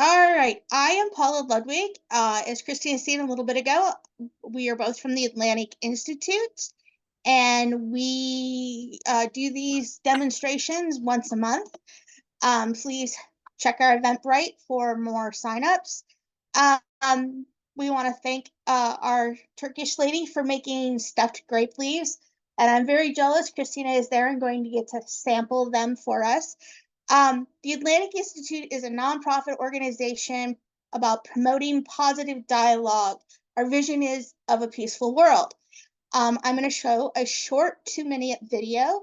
All right, I am Paula Ludwig. As Christina said a little bit ago, we are both from the Atlantic Institute, and we do these demonstrations once a month. Please check our Eventbrite for more signups. Um, we want to thank our Turkish lady for making stuffed grape leaves, and I'm very jealous. Christina is there and going to get to sample them for us. The Atlantic Institute is a nonprofit organization about promoting positive dialogue. Our vision is of a peaceful world. I'm going to show a short 2-minute video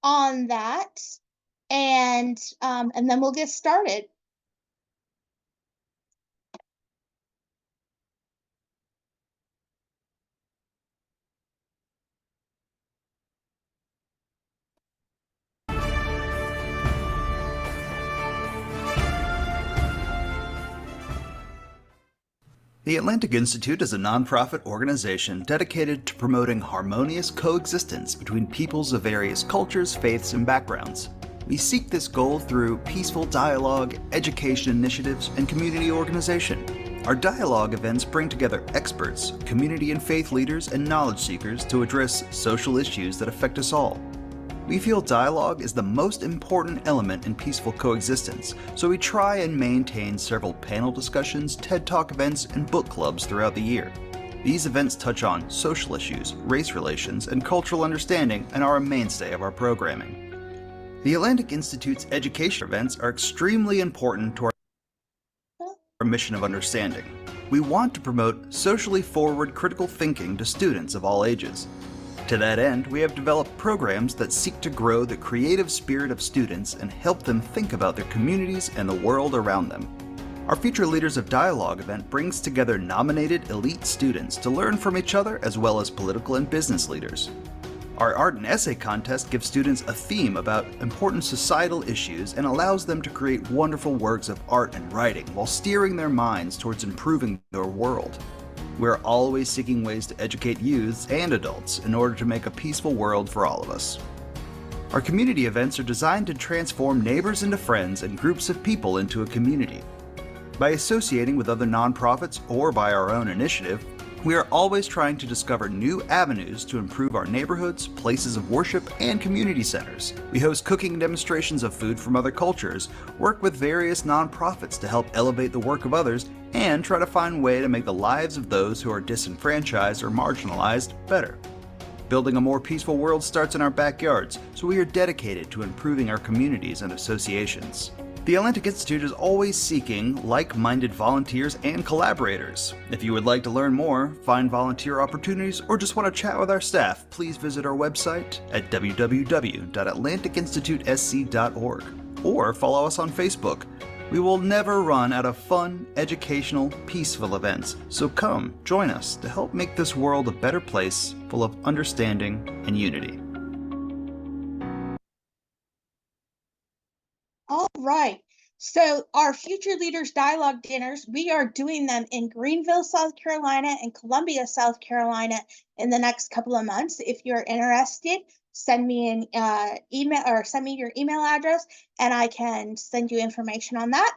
on that, and then we'll get started. The Atlantic Institute is a nonprofit organization dedicated to promoting harmonious coexistence between peoples of various cultures, faiths, and backgrounds. We seek this goal through peaceful dialogue, education initiatives, and community organization. Our dialogue events bring together experts, community and faith leaders, and knowledge seekers to address social issues that affect us all. We feel dialogue is the most important element in peaceful coexistence, so we try and maintain several panel discussions, TED Talk events, and book clubs throughout the year. These events touch on social issues, race relations, and cultural understanding and are a mainstay of our programming. The Atlantic Institute's education events are extremely important to our mission of understanding. We want to promote socially forward critical thinking to students of all ages. To that end, we have developed programs that seek to grow the creative spirit of students and help them think about their communities and the world around them. Our Future Leaders of Dialogue event brings together nominated elite students to learn from each other as well as political and business leaders. Our art and essay contest gives students a theme about important societal issues and allows them to create wonderful works of art and writing while steering their minds towards improving their world. We're always seeking ways to educate youths and adults in order to make a peaceful world for all of us. Our community events are designed to transform neighbors into friends and groups of people into a community. By associating with other nonprofits or by our own initiative, we are always trying to discover new avenues to improve our neighborhoods, places of worship, and community centers. We host cooking demonstrations of food from other cultures, work with various nonprofits to help elevate the work of others, and try to find a way to make the lives of those who are disenfranchised or marginalized better. Building a more peaceful world starts in our backyards, so we are dedicated to improving our communities and associations. The Atlantic Institute is always seeking like-minded volunteers and collaborators. If you would like to learn more, find volunteer opportunities, or just want to chat with our staff, please visit our website at www.atlanticinstitutesc.org or follow us on Facebook. We will never run out of fun, educational, peaceful events, so come join us to help make this world a better place full of understanding and unity. All right. So our Future Leaders Dialogue dinners, we are doing them in Greenville, South Carolina and Columbia, South Carolina in the next couple of months. If you're interested, send me an email or send me your email address and I can send you information on that.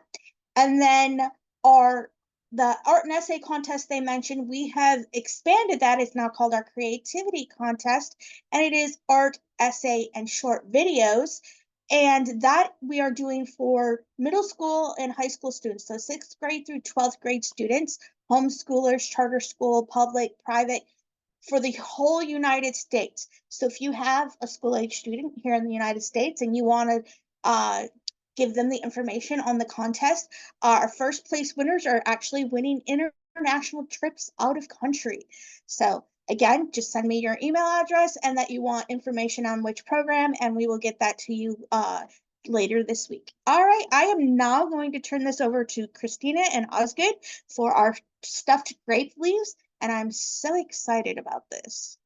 And then the art and essay contest they mentioned, we have expanded that. It's now called our creativity contest, and it is art, essay, and short videos. And that we are doing for middle school and high school students. So 6th grade through 12th grade students, homeschoolers, charter school, public, private, for the whole United States. So if you have a school-age student here in the United States and you want to give them the information on the contest, our first place winners are actually winning international trips out of country. So again, just send me your email address and that you want information on which program, and we will get that to you later this week. All right, I am now going to turn this over to Christina and Osgood for our stuffed grape leaves, and I'm so excited about this.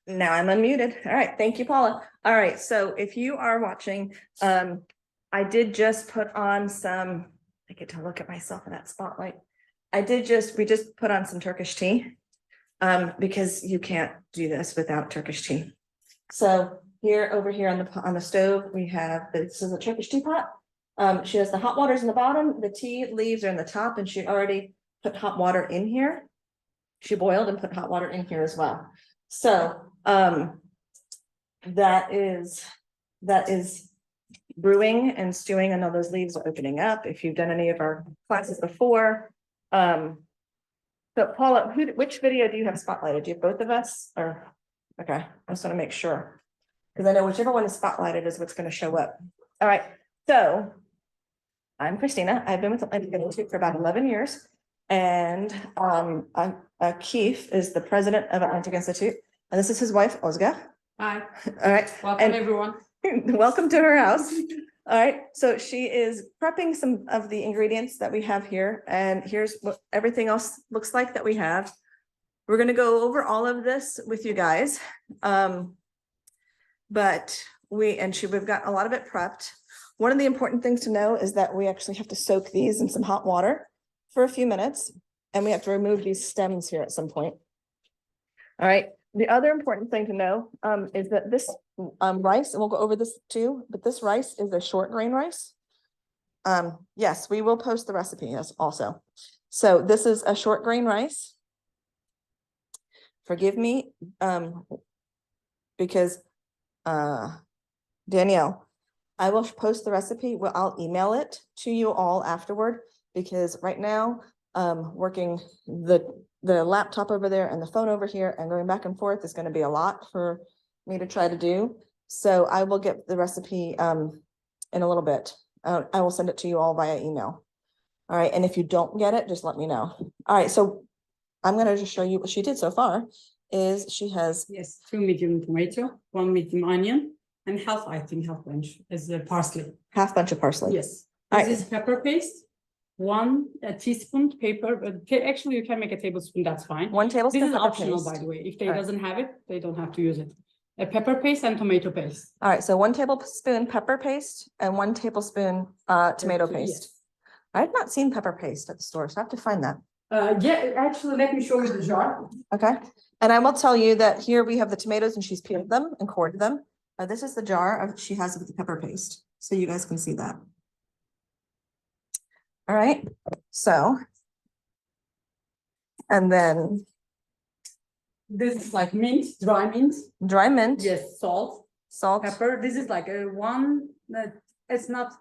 Now I'm unmuted. All right, thank you, Paula. All right, so if you are watching, I did just put on some, I get to look at myself in that spotlight. We just put on some Turkish tea because you can't do this without Turkish tea. So here, over here on the stove, we have, this is a Turkish teapot. She has the hot waters in the bottom, the tea leaves are in the top, and she already put hot water in here. She boiled and put hot water in here as well. So, that is brewing and stewing. I know those leaves are opening up. If you've done any of our classes before. So Paula, which video do you have spotlighted? Do you have both of us or? Okay, I just want to make sure. Because I know whichever one is spotlighted is what's going to show up. All right, so I'm Christina. I've been with Atlantic Institute for about 11 years. And Keith is the president of Atlantic Institute. And this is his wife, Ozga. Hi, All right. welcome everyone. Welcome to her house. All right, so she is prepping some of the ingredients that we have here, and here's what everything else looks like that we have. We're going to go over all of this with you guys, but we've got a lot of it prepped. One of the important things to know is that we actually have to soak these in some hot water for a few minutes, and we have to remove these stems here at some point. All right. The other important thing to know is that this rice, and we'll go over this too, but this rice is a short grain rice. Yes, we will post the recipe yes, also. So this is a short grain rice. Forgive me, because Danielle, I will post the recipe. Well, I'll email it to you all afterward, because right now, working the laptop over there and the phone over here and going back and forth is going to be a lot for me to try to do. So I will get the recipe in a little bit. I will send it to you all via email. All right. And if you don't get it, just let me know. All right. So I'm going to just show you what she did so far is she has. Yes, 2 medium tomato, 1 medium onion, and half bunch is the parsley. Half bunch of parsley. Yes. All This right. is pepper paste, 1 teaspoon pepper. Actually, you can make a tablespoon, that's fine. 1 tablespoon. This is pepper optional, paste. by the way. If they All right. doesn't have it, they don't have to use it. A pepper paste and tomato paste. All right. So 1 tablespoon pepper paste and 1 tablespoon tomato paste. Yes. I've not seen pepper paste at the store, so I have to find that. Yeah, actually, let me show you the jar. Okay, and I will tell you that here we have the tomatoes and she's peeled them and cored them. This is the jar she has with the pepper paste, so you guys can see that. All right, so. And then. This is like mint, dry mint. Dry mint. Yes, salt. Salt. Pepper. This is like a one that it's not.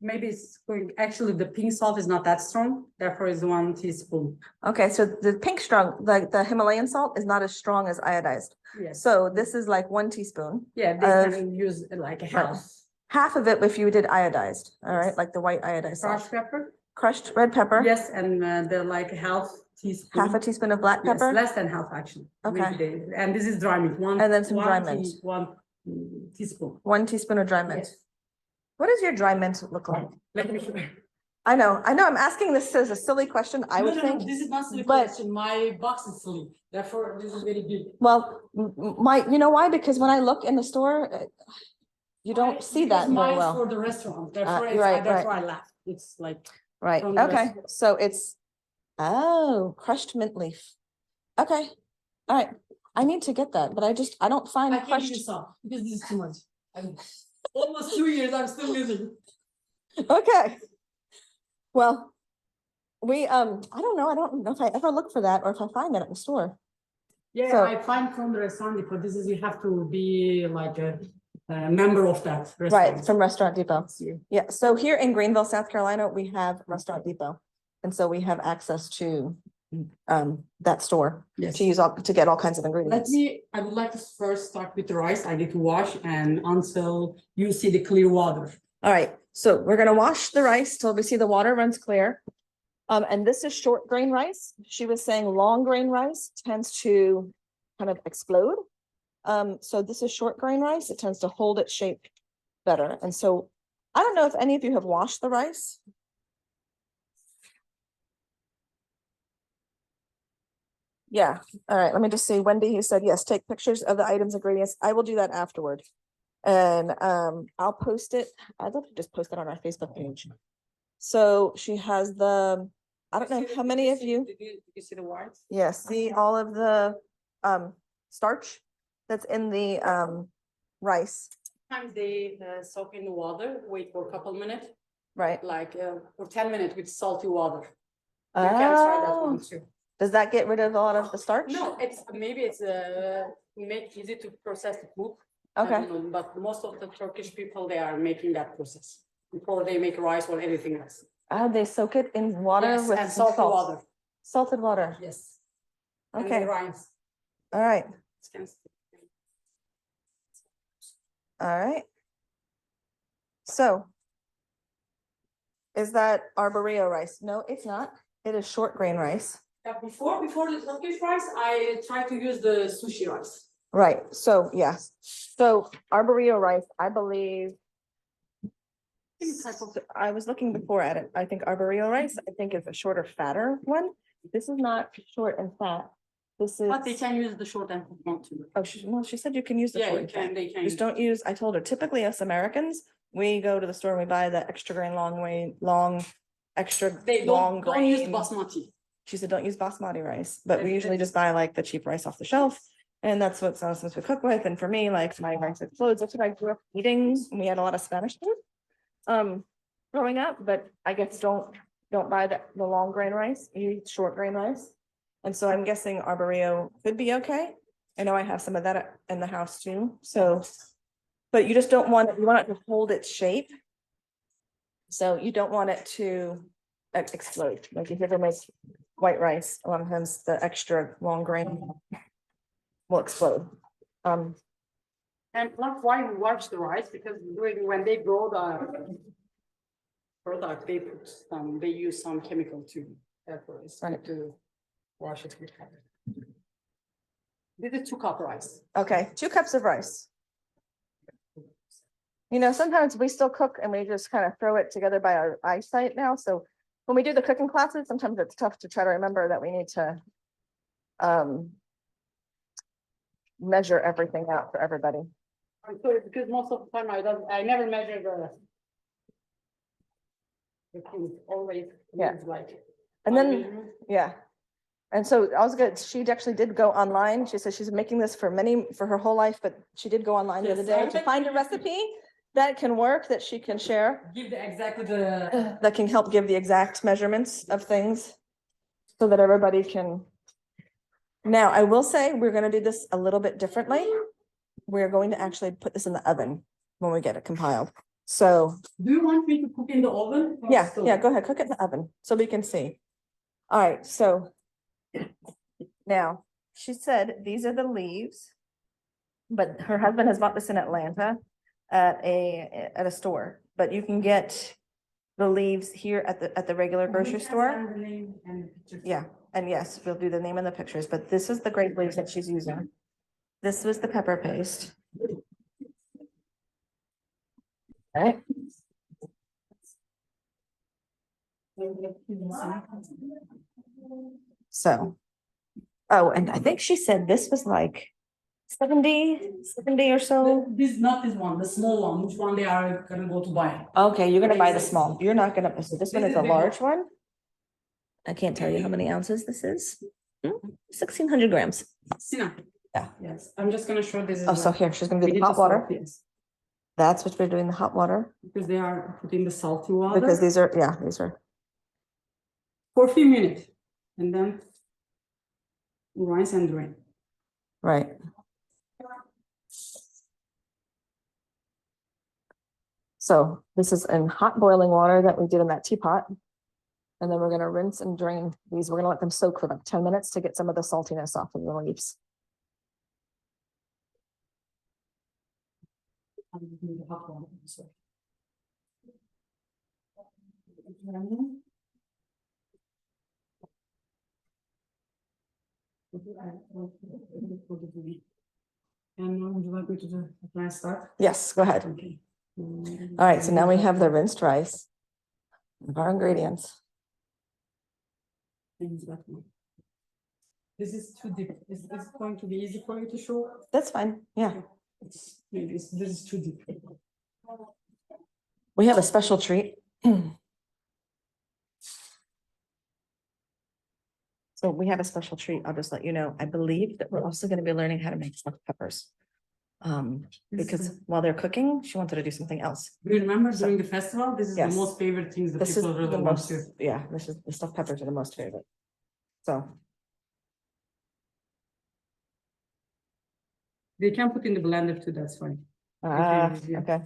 Maybe it's going, actually the pink salt is not that strong, therefore it's 1 teaspoon. Okay, so the pink strong, like the Himalayan salt is not as strong as iodized. Yes. So this is like 1 teaspoon. Yeah, they can use like a half. Half of it if you did iodized, all right, like the white iodized salt. Crushed pepper. Crushed red pepper. Yes, and they're like half teaspoon. Half a teaspoon of black pepper. Yes, less than half actually. Okay. And this is dry mint. And then some dry mint. 1 teaspoon. 1 teaspoon of dry mint. Yes. What does your dry mint look like? Let me show you. I know, I'm asking this as a silly question, I would think. This is not silly but- question. My box is silly. Therefore, this is very big. Well, you know why? Because when I look in the store, you don't see that very Mine's well. for the restaurant. Therefore, right, therefore I laughed. It's like. Right, from the okay, restaurant. so it's, oh, crushed mint leaf. Okay, all right, I need to get that, but I don't find I can't crushed. use salt because this is too much. Almost 2 years, I'm still using. Okay. Well, I don't know if I ever look for that or if I find that at the store. Yeah, So- I find from the restaurant depot. This is, you have to be like a member of that Right, restaurant. from Restaurant Depot. Yeah. Yeah, so here in Greenville, South Carolina, we have Restaurant Depot. And so we have access to that store Yes. to to get all kinds of ingredients. I would like to first start with the rice. I need to wash and until you see the clear water. All right, so we're gonna wash the rice till we see the water runs clear. And this is short grain rice. She was saying long grain rice tends to kind of explode. So this is short grain rice. It tends to hold its shape better. And so I don't know if any of you have washed the rice. Yeah, all right, let me just see. Wendy, who said, yes, take pictures of the items, ingredients. I will do that afterward. And I'll post it. I'd love to just post it on our Facebook page. So she has I don't know how many of you. Did you see the whites? Yes, see all of the starch that's in the rice, Sometimes they soak in the water, wait for a couple minutes, right? like for 10 minutes with salty water. You can try that Oh, one too. does that get rid of a lot of the starch? No, it's maybe it's make easy to process the food. I Okay, don't know, but most of the Turkish people, they are making that process before they make rice or anything else. oh, they soak it in water Yes, with and some salty salt. water. Salted water, Yes. And okay, the rinds. all right, Can- all right. So. Is that arborio rice? No, it's not. It is short grain rice. Before the Turkish rice, I try to use the sushi rice. Right, so, yes, so arborio rice, I believe. I was looking before at it. I think arborio rice, I think is a shorter, fatter one. This is not short and fat. This is. But they can use the short and want to. Oh, well, she said you can use the Yeah, short you and fat. can, they can. Just don't use, I told her, typically us Americans, we go to the store and we buy the extra grain, extra They long don't use the grain. basmati. She said, don't use basmati rice, but we Yes, usually yes. just buy like the cheap rice off the shelf. And that's what some we cook with. And for me, like my rice explodes. That's what I grew up eating. We had a lot of Spanish food. Growing up, but I guess don't buy the long grain rice, you eat short grain rice. And so I'm guessing arborio could be okay. I know I have some of that in the house too, so. But you just don't want it, you want it to hold its shape. So you don't want it to explode, like if you ever make white rice, a lot of times the extra long grain will explode. And plus why we wash the rice, because when they grow the product, they use some chemical too. Therefore, it's Right. good to wash it with water. This is 2 cup rice. Okay, 2 cups of rice. You know, sometimes we still cook and we just kind of throw it together by our eyesight now. So when we do the cooking classes, sometimes it's tough to try to remember that we need to measure everything out for everybody. So because most of the time I never measure the food, always Yeah. use like. And my then, measurement. yeah. And so I was good. She actually did go online. She said she's making this for her whole life, but she did go online the other day to find a recipe that can work, that she can share. Give exactly the. That can help give the exact measurements of things so that everybody can. Now, I will say, we're gonna do this a little bit differently. We're going to actually put this in the oven when we get it compiled. So, Do you want me to cook in the oven? or yeah, stove? yeah, go ahead, cook it in the oven so we can see. All right, so now, she said these are the leaves, but her husband has bought this in Atlanta at a store, but you can get the leaves here at the regular grocery We can store. send the name and pictures. Yeah, and yes, we'll do the name and the pictures, but this is the grape leaves that she's using. This was the pepper paste. Okay. So, oh, and I think she said this was like 70 or so. This, not this one, the small one, which one they are gonna go to buy? Okay, you're gonna buy the small. You're not gonna, so this one is a big large one. I can't tell you how many ounces this is. 1,600 grams. Sina. Yeah. Yes, I'm just gonna show this. Oh, so here, she's gonna do the hot water. That's what we're doing, the hot water, Because they are putting the salty water. because these are, yeah, these are, For a few minutes, and then rinse and drain. right. So this is in hot boiling water that we did in that teapot. And then we're gonna rinse and drain these. We're gonna let them soak for like 10 minutes to get some of the saltiness off of the leaves. I'm using the hot water, so. And would you like me to do, can I start? Yes, go ahead. Okay. All right, so now we have the rinsed rice. Of our ingredients. Things that one. This is too deep. Is this going to be easy for you to show? That's fine, yeah. Maybe this is too deep. We have a special treat. So we have a special treat. I'll just let you know. I believe that we're also going to be learning how to make stuffed peppers. Because while they're cooking, she wanted to do something else. Do you remember So- during the festival? This is Yes. the most favorite things that This is people really the want most, to. yeah, this is, the stuffed peppers are the most favorite. So, They can put in the blender too, that's fine. yeah. okay.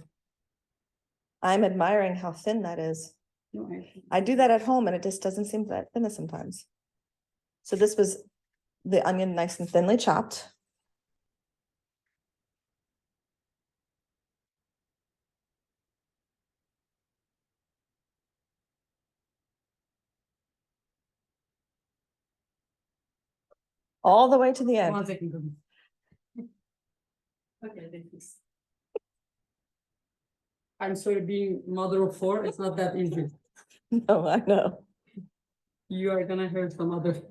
I'm admiring how thin that is. No, I do that at home and it just doesn't seem that thin sometimes. So this was the onion nice and thinly chopped. All the way to the end. 1 second. Okay, thank you. I'm sorry, being mother of 4, it's not that easy. No, I know. You are gonna hurt some other.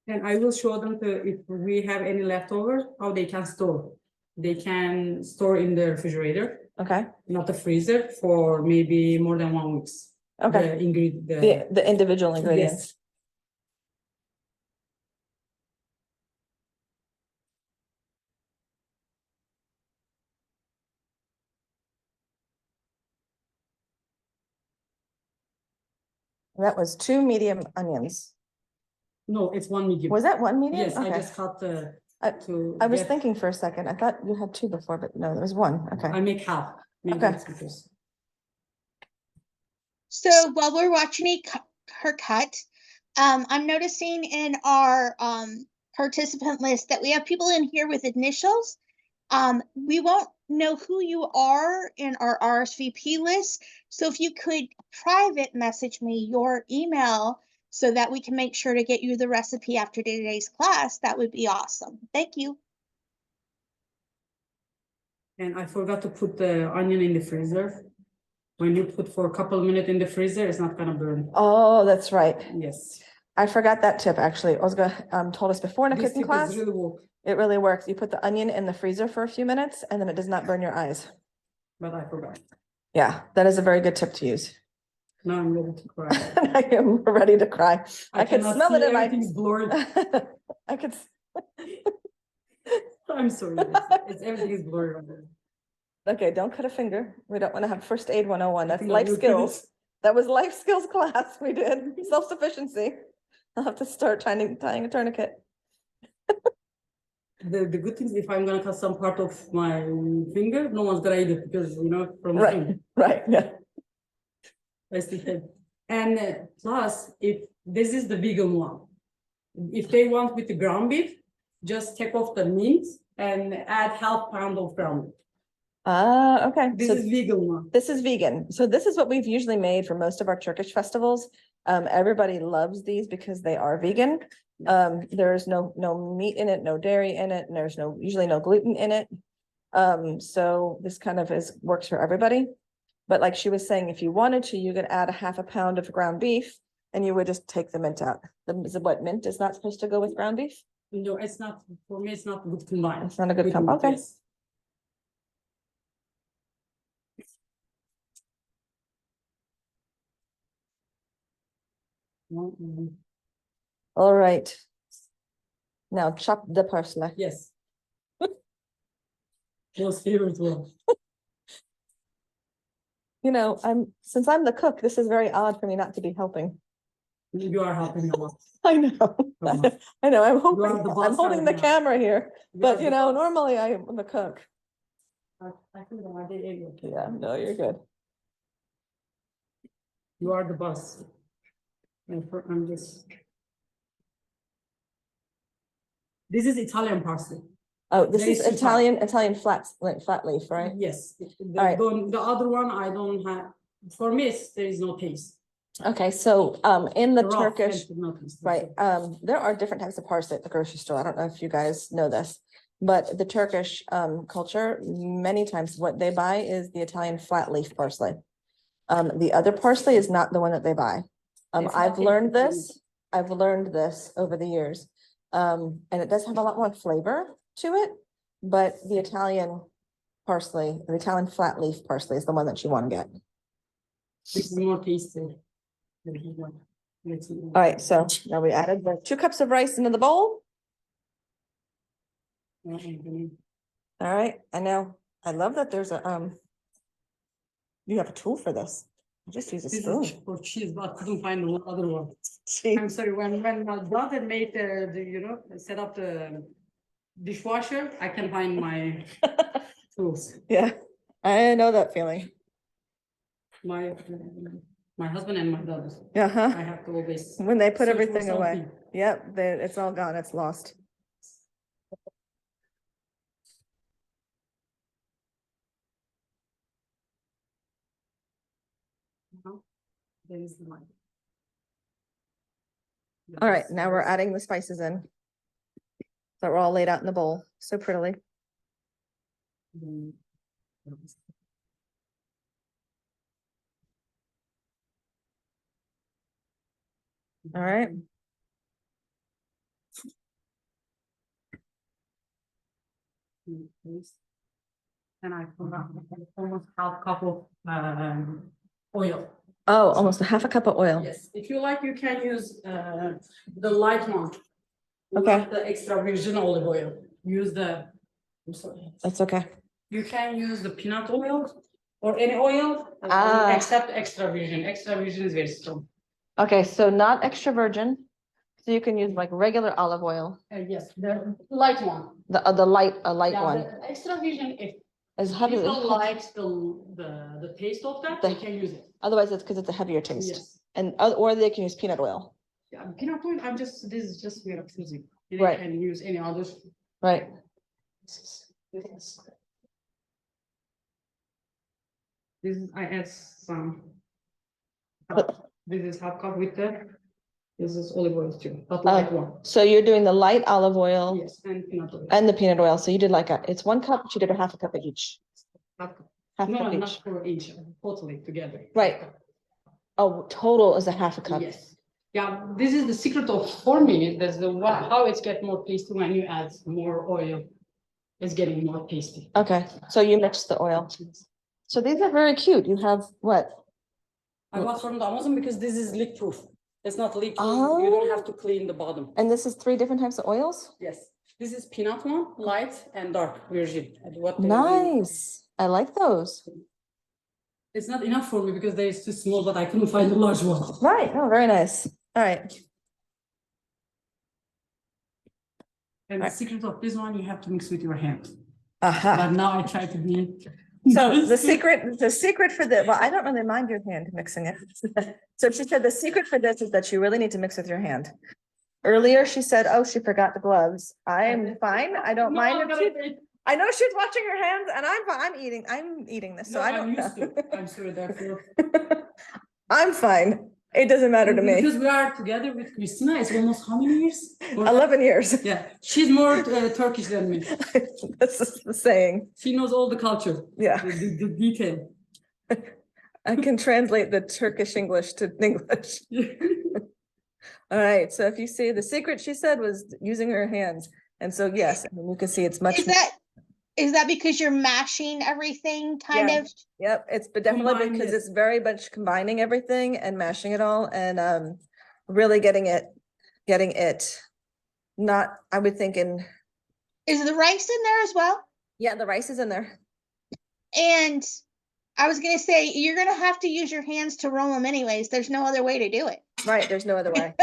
And I will show them if we have any leftover, how they can store. They can store in the refrigerator, Okay, not the freezer, for maybe more than 1 week. okay. The ingredient, The individual ingredients. yes. That was 2 medium onions. No, it's 1 medium. Was that 1 medium? Yes, I Okay. just cut the. I- to I was get- thinking for a second, I thought you had 2 before, but no, there was 1. I Okay. make half. Maybe Okay. that's because. So while we're watching her cut, I'm noticing in our participant list that we have people in here with initials. We won't know who you are in our RSVP list. So if you could private message me your email so that we can make sure to get you the recipe after today's class, that would be awesome. Thank you. And I forgot to put the onion in the freezer. When you put for a couple of minutes in the freezer, it's not gonna burn. Oh, that's right. Yes. I forgot that tip, actually. Olga told us before in a This cooking tip class. is really work, It really works. You put the onion in the freezer for a few minutes and then it does not burn your eyes. but I forgot. Yeah, that is a very good tip to use. Now I'm ready to cry. I am ready to cry. I can cannot smell see, it in my. everything's blurry. I could. I'm sorry. Everything is blurry right there. Okay, don't cut a finger. We don't want to have first aid 101. That's think I life will skills. finish. That was life skills class we did. Self-sufficiency. I'll have to start tying a tourniquet. The good thing is if I'm gonna cut some part of my finger, no one's gonna eat it because from the Right, finger. right, yeah. That's the thing. And plus, if this is the vegan one, if they want with the ground beef, just take off the meat and add half pound of ground beef. Okay. This So is vegan one. this is vegan. So this is what we've usually made for most of our Turkish festivals. Everybody loves these because they are vegan. There's no meat in it, no dairy in it, and there's usually no gluten in it. So this kind of works for everybody. But like she was saying, if you wanted to, you could add a half a pound of ground beef and you would just take the mint out. What mint is not supposed to go with ground beef? No, it's not, for me, it's not good combined. It's not a good combo. Okay. Yes. All right. Now chop the parsley. Yes. Most favorite one. You know, since I'm the cook, this is very odd for me not to be helping. You are helping a lot. I know. Come on. I know, I'm You are the boss I'm holding right the now. camera here, but are you the know, boss. normally I'm the cook. I think I did it. Yeah, no, you're good. You are the boss. I'm just. This is Italian parsley. Oh, this Very is super. Italian flat leaf, right? Yes. Alright. The other one I don't have. For me, there is no taste. Okay, so in the Raw Turkish, and no taste. right, there are different types of parsley at the grocery store. I don't know if you guys know this. But the Turkish culture, many times what they buy is the Italian flat leaf parsley. The other parsley is not the one that they buy. It's I've not learned tasty. this over the years. And it does have a lot more flavor to it, but the Italian parsley, the Italian flat leaf parsley is the one that you want to get. This is more tasty. All right, so now we added the 2 cups of rice into the bowl. All right, I know. I love that there's a, you have a tool for this. I just use a This spoon. is for cheese, but I couldn't find the other one. Gee. I'm sorry, when my brother made set up the dishwasher, I can find my tools. Yeah, I know that feeling. My husband and my daughters, I Uh-huh. have to always. When they put search for everything away. something. Yep, it's all gone, it's lost. There is the one. All right, now we're adding the spices in. So we're all laid out in the bowl so prettily. All right. And I put almost half cup of oil. Oh, almost a half a cup of oil. Yes, if you like, you can use the light one. Okay. Not the extra virgin olive oil. Use the, I'm sorry. That's okay. You can use the peanut oil or any oil except extra virgin. Extra virgin is very strong. Okay, so not extra virgin. So you can use like regular olive oil, Yes, the light one. the light Yeah, one the extra virgin, if is heavy. people like the taste of that, they can use it. Otherwise, it's because it's a heavier taste. Yes. And or they can use peanut oil. Yeah, peanut oil, this is just we are choosing. You Right. can use any others. Right. This is, I add some. This is half cup with this is olive oil too, but light one. So you're doing the light olive oil Yes, and peanut oil. and the peanut oil. So you did like it's 1 cup, but you did a half a cup of each. Half cup. Half a No, cup not each. for each, totally together. Right. Oh, total is a half a cup. Yes. Yeah, this is the secret of for me. That's the how it's get more tasty when you add more oil. It's getting more tasty. Okay, so you mix the oil. So these are very cute. You have what? I got from the Amazon because this is leak proof. It's not leaking. You don't have to clean the bottom. And this is 3 different types of oils? Yes. This is peanut one, light and dark virgin. Nice. I like those. It's not enough for me because they're too small, but I couldn't find the large one. Right. Oh, very nice. All right. And the secret of this one, you have to mix with your hand. Aha. But now I try to be. So the secret for the, well, I don't really mind your hand mixing it. So she said the secret for this is that you really need to mix with your hand. Earlier, she said, oh, she forgot the gloves. I'm fine. I don't mind. I know she's washing her hands and I'm eating this, so I don't know. I'm sure therefore. I'm fine. It doesn't matter to me. Because we are together with Christina, it's almost how many years? 11 years. Yeah, she's more Turkish than me. This is the saying. She knows all the culture. Yeah. The detail. I can translate the Turkish English to English. All right, so if you see the secret she said was using her hands. And so, yes, I mean, you can see it's much. Is that because you're mashing everything kind of? Yep, it's but definitely Combine because it. it's very much combining everything and mashing it all and really getting it not, I would think in. Is the rice in there as well? Yeah, the rice is in there. And I was gonna say, you're gonna have to use your hands to roll them anyways. There's no other way to do it. Right, there's no other way.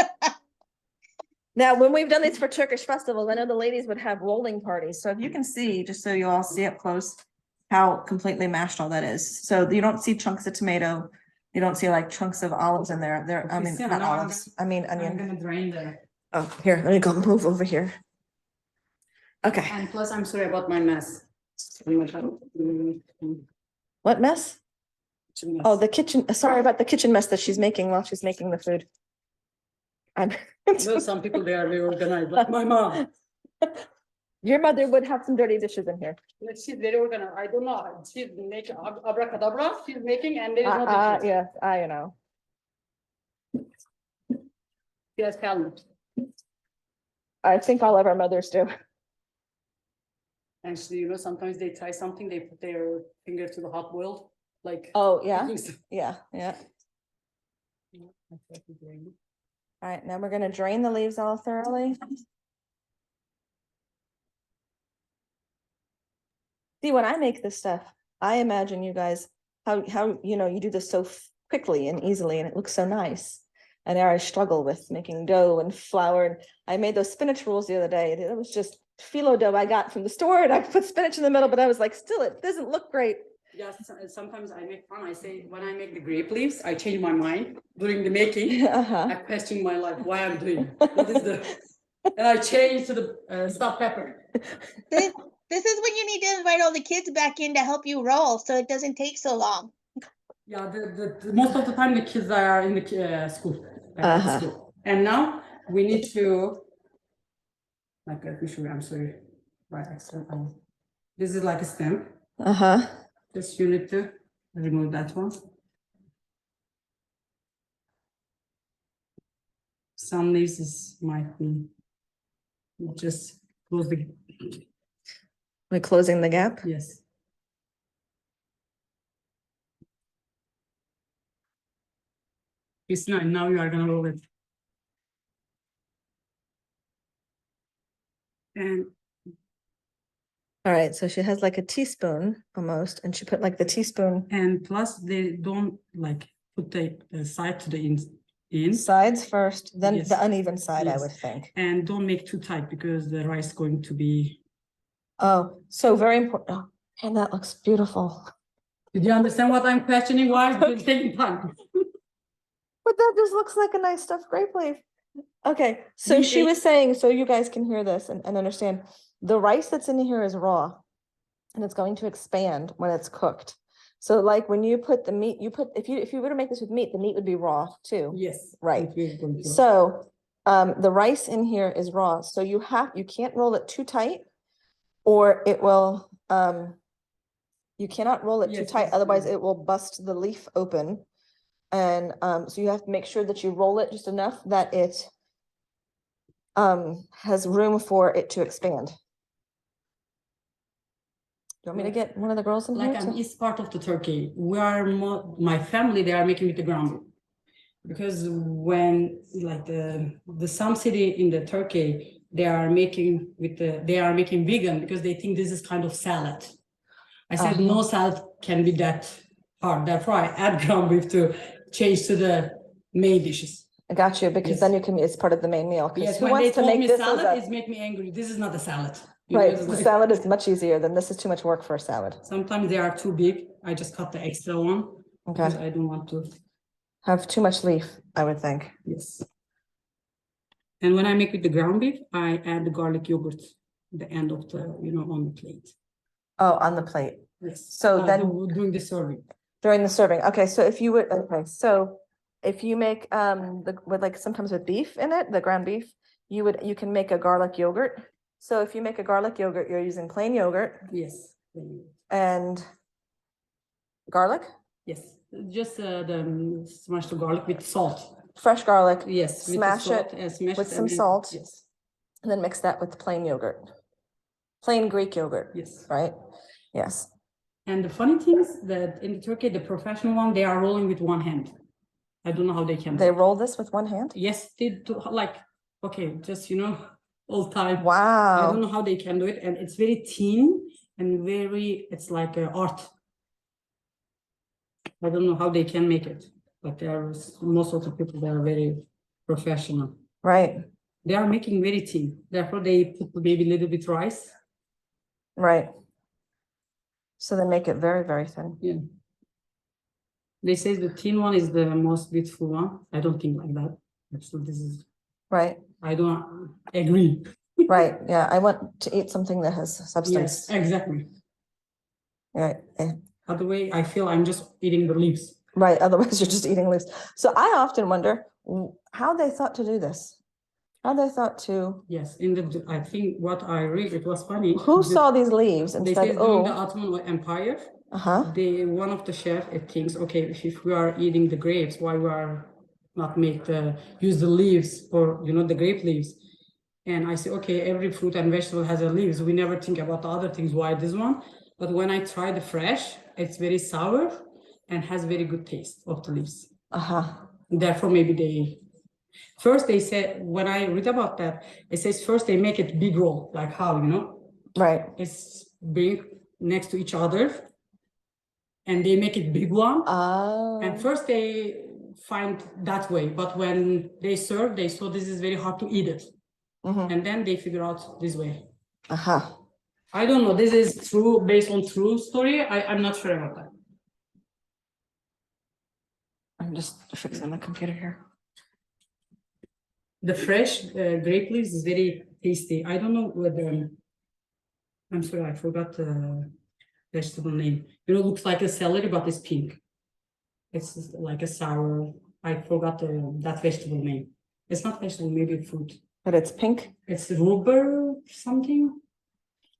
Now, when we've done these for Turkish festivals, I know the ladies would have rolling parties. So if you can see, just so you all see up close, how completely mashed all that is. So you don't see chunks of tomato. You don't see like chunks of olives in there. I mean, not olives. I mean, I'm onion. gonna drain there. Oh, here, let me go move over here. Okay. And plus, I'm sorry about my mess. What mess? Oh, the kitchen. Sorry about the kitchen mess that she's making while she's making the food. Well, some people, they are very organized, like my mom. Your mother would have some dirty dishes in here. She's very organized. I don't know. She's making abracadabra. She's making, and there is no dishes. Yes, I know. She has talent. I think all of our mothers do. And she, sometimes they try something, they put their finger to the hot boiled, like. Oh, yeah, cooking stuff. yeah, yeah. All right, now we're gonna drain the leaves all thoroughly. See, when I make this stuff, I imagine you guys, how, you know, you do this so quickly and easily and it looks so nice. And there I struggle with making dough and flour. And I made those spinach rolls the other day. It was just phyllo dough I got from the store and I put spinach in the middle, but I was like, still, it doesn't look great. Yes, sometimes I make fun. I say when I make the grape leaves, I change my mind during the making. I question my life, why I'm doing it. What is the and I change to the stuffed pepper. This is when you need to invite all the kids back in to help you roll, so it doesn't take so long. Yeah, the most of the time the kids are in the school, school. And now we need to, like, let me show you. I'm sorry, right? This is like a stem. Just you need to remove that one. Some leaves might be just close the. We're closing the gap. Yes. It's not. Now you are gonna roll it. And all right, so she has like a teaspoon almost, and she put like the teaspoon. And plus they don't like put the side to the in. Sides first, then Yes. the uneven side, Yes. I would think. And don't make too tight because the rice is going to be. Oh, so very important. Oh, and that looks beautiful. Did you understand what I'm questioning? Why it's taking time? But that just looks like a nice stuffed grape leaf. Okay, so she was saying, so you guys can hear this and understand, the rice that's in here is raw and it's going to expand when it's cooked. So like when you put the meat, you put, if you were to make this with meat, the meat would be raw too. Yes. Right. So the rice in here is raw. So you can't roll it too tight or it will, you cannot roll it too tight. Otherwise it will bust the leaf open. And so you have to make sure that you roll it just enough that it has room for it to expand. Do you want me to get one of the girls in here? Like I'm east part of the Turkey. We are my family, they are making with the ground. Because when like the some city in the Turkey, they are making vegan because they think this is kind of salad. I said no salad can be that hard. Therefore I add ground beef to change to the main dishes. I got you, because then you can, it's part of the main meal. Yes, who when they wants to told make me this salad, it's make me angry. This is not a salad. You know, right, it's the like- salad is much easier than this is too much work for a salad. Sometimes they are too big. I just cut the extra one. Okay. Because I don't want to. Have too much leaf, I would think. Yes. And when I make with the ground beef, I add the garlic yogurt at the end of the, on the plate. Oh, on the plate. Yes. So then doing the serving. during the serving. Okay, so if you would, okay, so if you make with like sometimes with beef in it, the ground beef, you can make a garlic yogurt. So if you make a garlic yogurt, you're using plain yogurt. Yes. And garlic? Yes. Just smash the garlic with salt. Fresh garlic. Yes. Smash it smash with it some salt. Yes. And then mix that with plain yogurt. Plain Greek yogurt. Yes. Right? Yes. And the funny thing is that in Turkey, the professional one, they are rolling with one hand. I don't know how they can. They roll this with one hand? Yes, they do, like, okay, just, all time. Wow. I don't know how they can do it. And it's very thin and it's like art. I don't know how they can make it. But most of the people, they are very professional. Right. They are making very thin. Therefore, they put maybe a little bit rice. Right. So they make it very, very thin. Yeah. They say the thin one is the most beautiful one. I don't think like that. Actually, this is. Right. I don't agree. Right. Yeah. I want to eat something that has substance. Yes, exactly. Right. Otherwise, I feel I'm just eating the leaves. Right. Otherwise, you're just eating leaves. So I often wonder how they thought to do this. How they thought to. Yes. I think what I read, it was funny. Who saw these leaves and they said, said oh. during the Ottoman Empire, one of the chef, it thinks, okay, if we are eating the grapes, why we are not use the leaves or, the grape leaves. And I say, okay, every fruit and vegetable has a leaves. We never think about the other things. Why this one? But when I try the fresh, it's very sour and has very good taste of the leaves. Therefore, maybe they said, when I read about that, it says first they make it big roll, like how, Right. it's big next to each other, and they make it big one. Oh. And first they find that way, but when they serve, they saw this is very hard to eat it. And then they figure out this way. I don't know, this is true, based on true story. I'm not sure about that. I'm just fixing the computer here. The fresh grape leaves is very tasty. I don't know whether, I'm sorry, I forgot the vegetable name. It looks like a celery, but it's pink. It's like a sour, I forgot that vegetable name. It's not vegetable, maybe fruit. But it's pink? It's rhubarb something.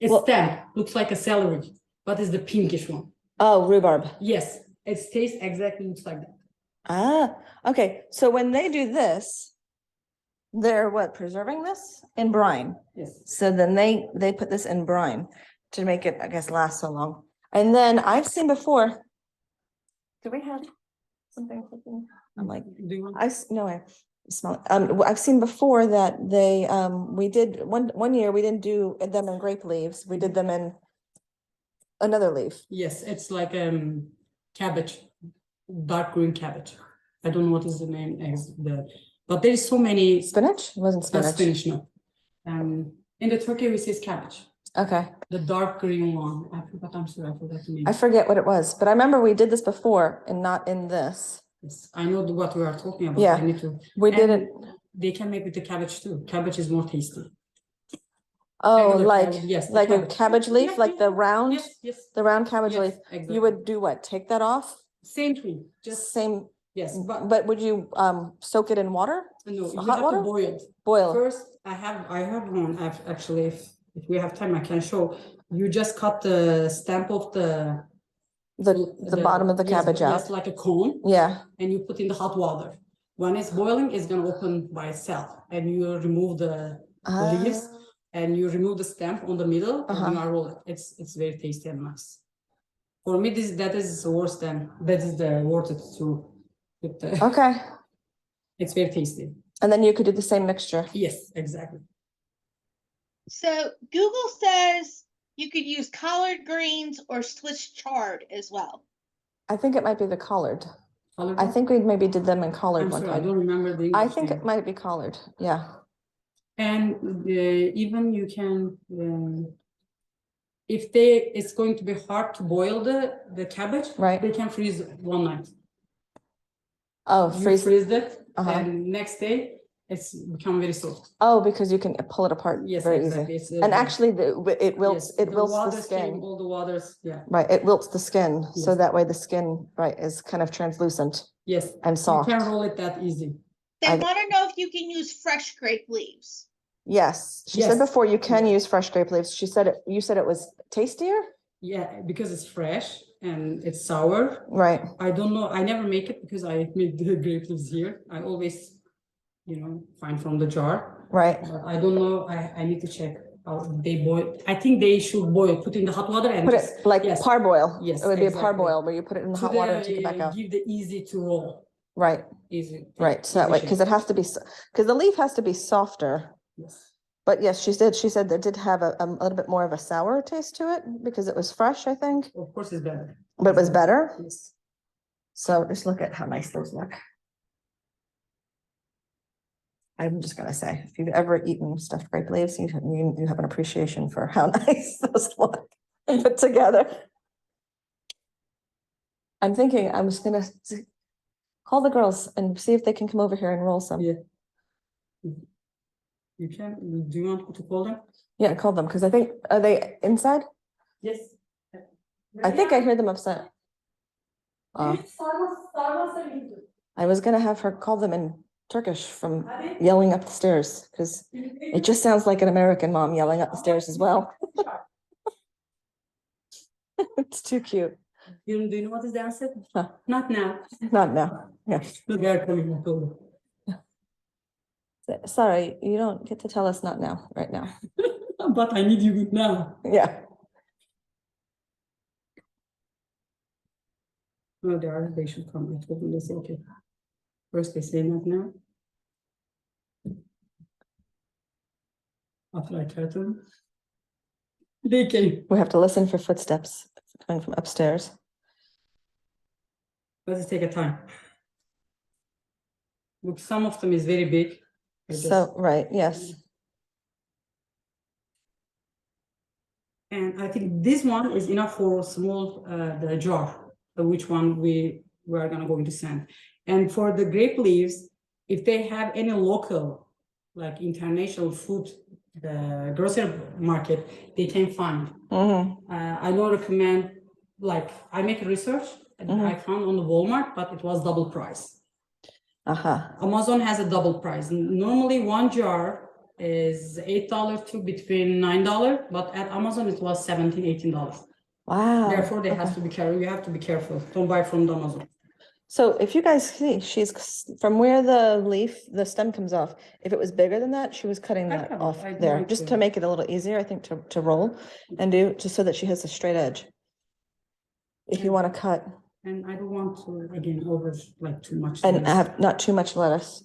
It's stem, looks like a celery, but it's the pinkish one. Oh, rhubarb. Yes, its taste exactly looks like that. Ah, okay. So when they do this, they're what, preserving this in brine? Yes. So then they put this in brine to make it, I guess, last so long. And then I've seen before. Do we have something cooking? I'm like, Do you want? I smell it. I've seen before that they we did one year we didn't do them in grape leaves. We did them in another leaf. Yes, it's like cabbage, dark green cabbage. I don't know what is the name but there is so many. Spinach? It wasn't spinach. Not spinach, no. In the Turkey we say cabbage. Okay. The dark green one. I forgot. I'm sorry, I forgot the name. I forget what it was, but I remember we did this before and not in this. Yes, I know what we are talking about. Yeah, I need to. We did it. They can make with the cabbage too. Cabbage is more tasty. Oh, Regular like cabbage, yes, the like a cabbage. cabbage leaf, Yeah, like yeah, the round, Yes. the round cabbage Yes, leaf. exactly. You would do what? Take that off? Same thing. Just Same, yes, but would you soak it in water? no, you hot have water? to boil it. Boil. First, I have one. Actually, if we have time, I can show. You just cut the stamp of the bottom of the cabbage out. Yes, like a cone. Yeah. And you put in the hot water. When it's boiling, it's gonna open by itself, and you remove the leaves, and you remove the stamp on the middle, and you roll it. It's very tasty and nice. For me, that is worse than that is the worth it to. Okay. It's very tasty. And then you could do the same mixture. Yes, exactly. So Google says you could use collard greens or Swiss chard as well. I think it might be the collard. Collard I one? think we maybe did them in collard I'm one sorry, I time. don't remember the I English think name. it might be collard. Yeah. And even you can, if it's going to be hard to boil the cabbage, Right. They can freeze one night. Oh, You freeze. freeze it, Uh-huh. and next day it's become very soft. Oh, because you can pull it apart Yes, very exactly. easy. And actually, it wilts. yes, It wilts the waters skin. came, all the waters, yeah. Right. It wilts the skin, so Yes. that way the skin, right, is kind of translucent Yes, and soft. you can roll it that easy. They I- want to know if you can use fresh grape leaves. Yes, she said Yes. before you can use fresh grape leaves. She said you said it was tastier, Yeah, because it's fresh and it's sour. right? I don't know. I never make it because I make the grape leaves here. I always, find from the jar. Right. But I don't know. I need to check how they boil. I think they should boil, put in the hot water and Put just it like yes. parboil. Yes, It would be a exactly. parboil where you put it in the to hot water and take it back out. give the easy to roll. Right. Easy. Right. So that easy way, shape. because it has to be, because the leaf has to be softer. Yes. But yes, she said that did have a little bit more of a sour taste to it because it was fresh, I think, Of course, it's better. but it was better. Yes. So just look at how nice those look. I'm just gonna say, if you've ever eaten stuffed grape leaves, you have an appreciation for how nice those look and put together. I'm thinking I'm just gonna call the girls and see if they can come over here and roll some. Yeah. You can. Do you want to call them? Yeah, call them because I think, are they inside? Yes. I think I hear them upset. I was gonna have her call them in Turkish from yelling up the stairs because it just sounds like an American mom yelling up the stairs as well. It's too cute. Do you know what is the answer? Huh. Not now. Not now. Yeah. They are coming to. Sorry, you don't get to tell us not now, right now. But I need you now. Yeah. No, they should come. I told them they say okay. First they say not now. After I try to. They came. We have to listen for footsteps coming from upstairs. But it take a time. Look, some of them is very big. So, right, yes. And I think this one is enough for small the jar, which one we are gonna going to send. And for the grape leaves, if they have any local, like international food, the grocery market, they can find. I don't recommend, like I make a research and I found on the Walmart, but it was double price. Amazon has a double price. Normally one jar is $8 to between $9, but at Amazon it was $17, $18. Wow. Therefore, they have to be careful. You have to be careful. Don't buy from the Amazon. So if you guys see, she's from where the stem comes off. If it was bigger than that, she was cutting that cut it. off I there, want just to. to make it a little easier, I think, to roll and do, just so that she has a straight edge. If you want to cut. And I don't want to, again, over like too much. And lettuce. have not too much lettuce.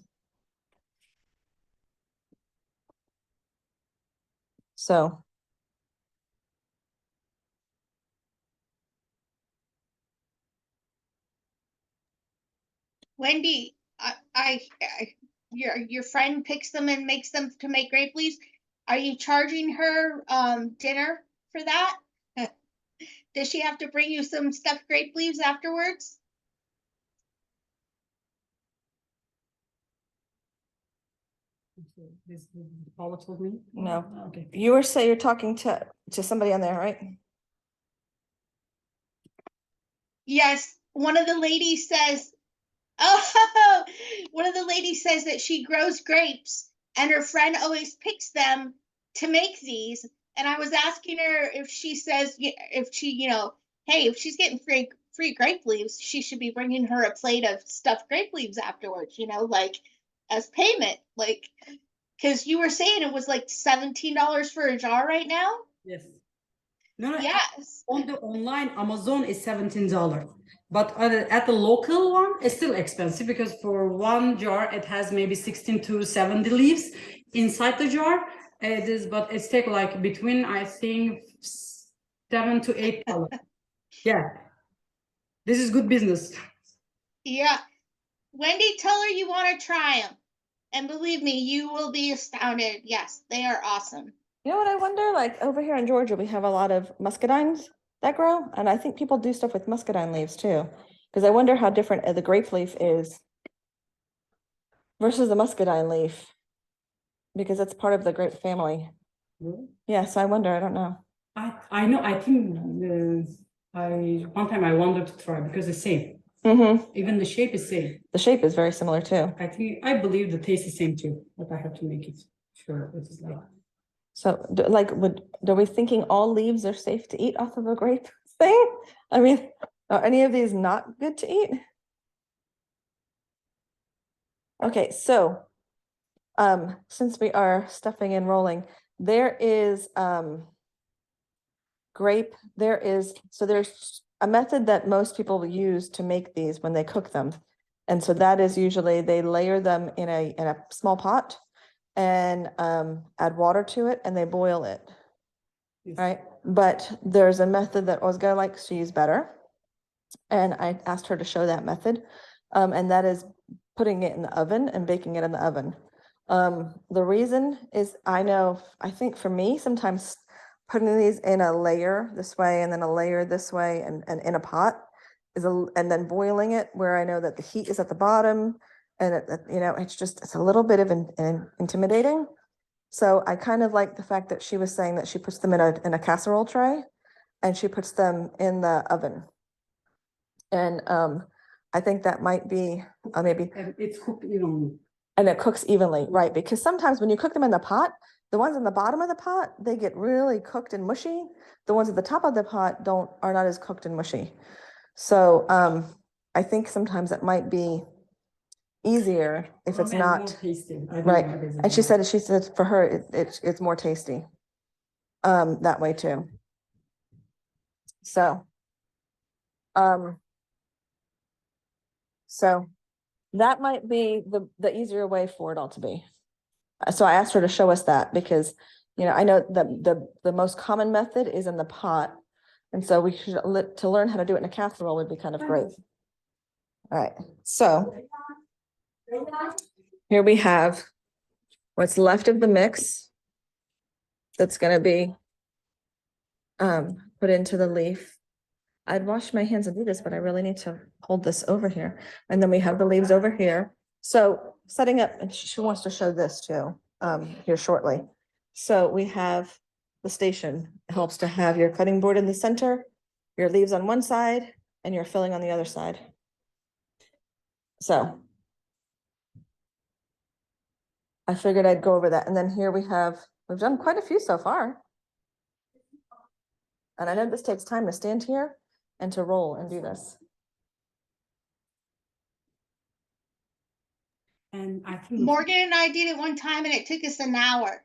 So. Wendy, your friend picks them and makes them to make grape leaves. Are you charging her dinner for that? Does she have to bring you some stuffed grape leaves afterwards? This Paula told me. No. Okay. You were saying you're talking to somebody on there, right? Yes. One of the ladies says, oh, one of the ladies says that she grows grapes and her friend always picks them to make these. And I was asking her if she says, if she, hey, if she's getting free grape leaves, she should be bringing her a plate of stuffed grape leaves afterwards, like as payment, like, because you were saying it was like $17 for a jar right now. Yes. No, yes. On the online Amazon is $17, but at the local one it's still expensive because for one jar it has maybe 16 to 70 leaves inside the jar. It is, but it's take like between I think $7 to $8. Yeah, this is good business. Yeah, Wendy, tell her you want to try them, and believe me, you will be astounded. Yes, they are awesome. You know what I wonder? Like over here in Georgia, we have a lot of muscadines that grow, and I think people do stuff with muscadine leaves too. Because I wonder how different the grape leaf is versus the muscadine leaf, because it's part of the grape family. Really? Yeah, so I wonder. I don't know. I know. I think one time I wanted to try because it's same. Even the shape is same. The shape is very similar too. I believe the taste is same too, but I have to make it sure it is like. So, are we thinking all leaves are safe to eat off of a grape thing? I mean, are any of these not good to eat? Okay, so, since we are stuffing and rolling, there is, grape, there's a method that most people use to make these when they cook them. And so that is usually they layer them in a small pot and add water to it and they boil it. Yes. Right. But there's a method that Olga likes to use better. And I asked her to show that method. And that is putting it in the oven and baking it in the oven. The reason is I think for me, sometimes putting these in a layer this way and then a layer this way and in a pot and then boiling it where I know that the heat is at the bottom and it's a little bit of intimidating. So I kind of like the fact that she was saying that she puts them in a casserole tray and she puts them in the oven. And I think that might be maybe. And it's cooked evenly. And it cooks evenly, right? Because sometimes when you cook them in the pot, the ones in the bottom of the pot, they get really cooked and mushy. The ones at the top of the pot are not as cooked and mushy. So I think sometimes it might be easier if it's not more tasty. right. And she said for her it's more tasty that way too. So that might be the easier way for it all to be. So I asked her to show us that because, you know, I know the most common method is in the pot. And so we should, to learn how to do it in a casserole would be kind of great. All right, so here we have what's left of the mix that's gonna be put into the leaf. I'd wash my hands and do this, but I really need to hold this over here. And then we have the leaves over here. So setting up, and she wants to show this too, here shortly. So we have the station. It helps to have your cutting board in the center, your leaves on one side, and your filling on the other side. So I figured I'd go over that. And then here we've done quite a few so far. And I know this takes time to stand here and to roll and do this. And I think Morgan and I did it one time and it took us an hour.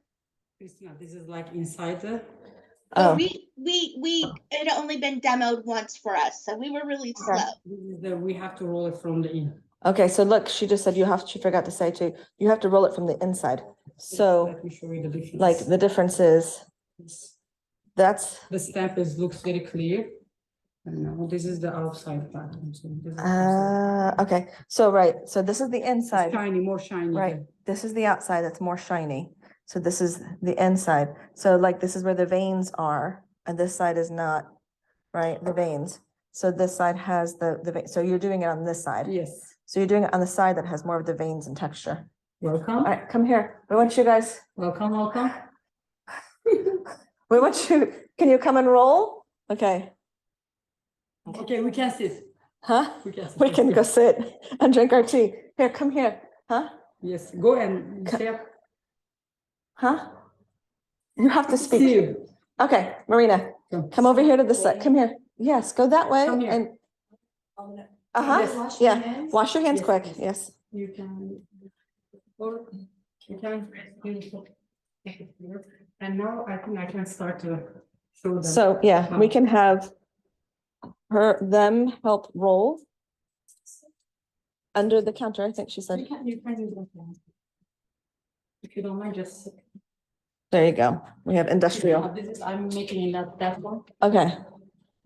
Christina, this is like inside the. But Oh, we it had only been demoed once for us, so we were really slow. This is the, we have to roll it from the in. okay. So look, she just said she forgot to say too, you have to roll it from the inside. So Let me show you the difference. like the difference is that's, The stamp looks very clear. And now this is the outside pattern. So this is outside. okay. So, right. So this is the It's inside, shiny, more shiny. right? This is the outside that's more shiny. So this is the inside. So like this is where the veins are and this side is not, right? The veins. So this side has so you're doing it on this side. Yes. So you're doing it on the side that has more of the veins and texture. Welcome. All right, come here. We want you guys, Welcome, welcome. we want you, can you come and roll? Okay. Okay, we can sit. Huh? We can sit. We can go sit and drink our tea. Here, come here. Huh? Yes, go and step. Huh? You have to See speak. you. Okay, Marina, come over here to the side. Come here. Yes, go that way Come here. and, Yes. yeah, wash your hands Yes, quick. yes. Yes. You can. Or you can. And now I think I can start to show them. So, yeah, we can have them help roll under the counter, I think she You said. can use that one. If you don't mind, just. There you go. We have industrial. This is, I'm making in that one. Okay.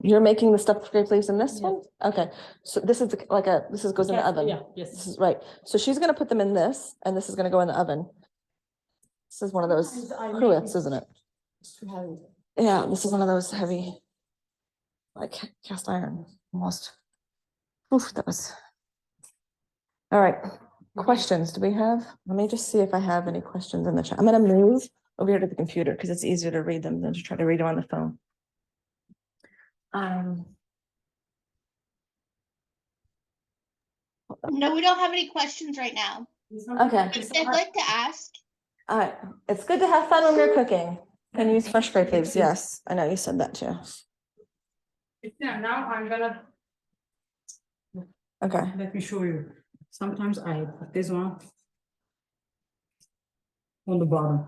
You're making the stuffed grape leaves in this Yeah. one? Okay. So this is this goes in the oven. Yeah, This yes. is right. So she's gonna put them in this and this is gonna go in the oven. This is one of those Sometimes I cruets, make isn't it? It's too heavy. Yeah, this is one of those heavy, like cast iron almost. Oof, that was. All right, questions do we have? Let me just see if I have any questions in the chat. I'm gonna move over here to the computer because it's easier to read them than to try to read them on the phone. No, we don't have any questions right now. Okay. I'd like to ask, All right, it's good to have fun when you're cooking and use fresh grape leaves. Yes, I know you said that too. Yeah, now I'm gonna, Okay. let me show you. Sometimes I put this one on the bottom.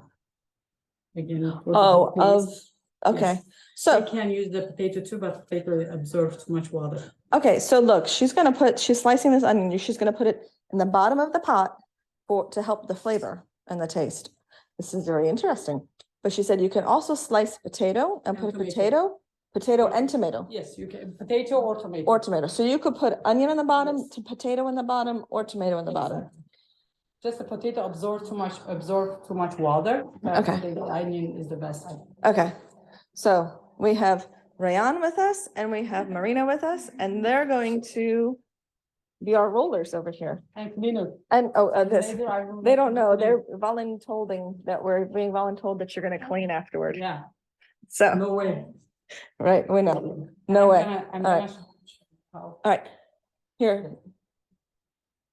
Again. for the Oh, taste. okay. Yes. I So, can use the potato too, but potato absorbs too much water. okay, so look, she's slicing this onion. She's gonna put it in the bottom of the pot to help the flavor and the taste. This is very interesting. But she said you can also slice potato and And put tomato. potato and tomato. Yes, you can, potato or tomato. Or tomato. So you could put onion on the bottom, Yes. to potato in the bottom, or tomato in the bottom. Exactly. Just the potato absorb too much water. Okay. The onion is the best. Okay, so we have Rayan with us and we have Marina with us, and they're going to be our rollers over here. And cleaner. And, this, Later I will they make don't it know, clean. they're voluntolding that we're being voluntold that you're gonna clean afterward. Yeah, So, no way. right, we know. No way. I'm All gonna right. show how. All right, here.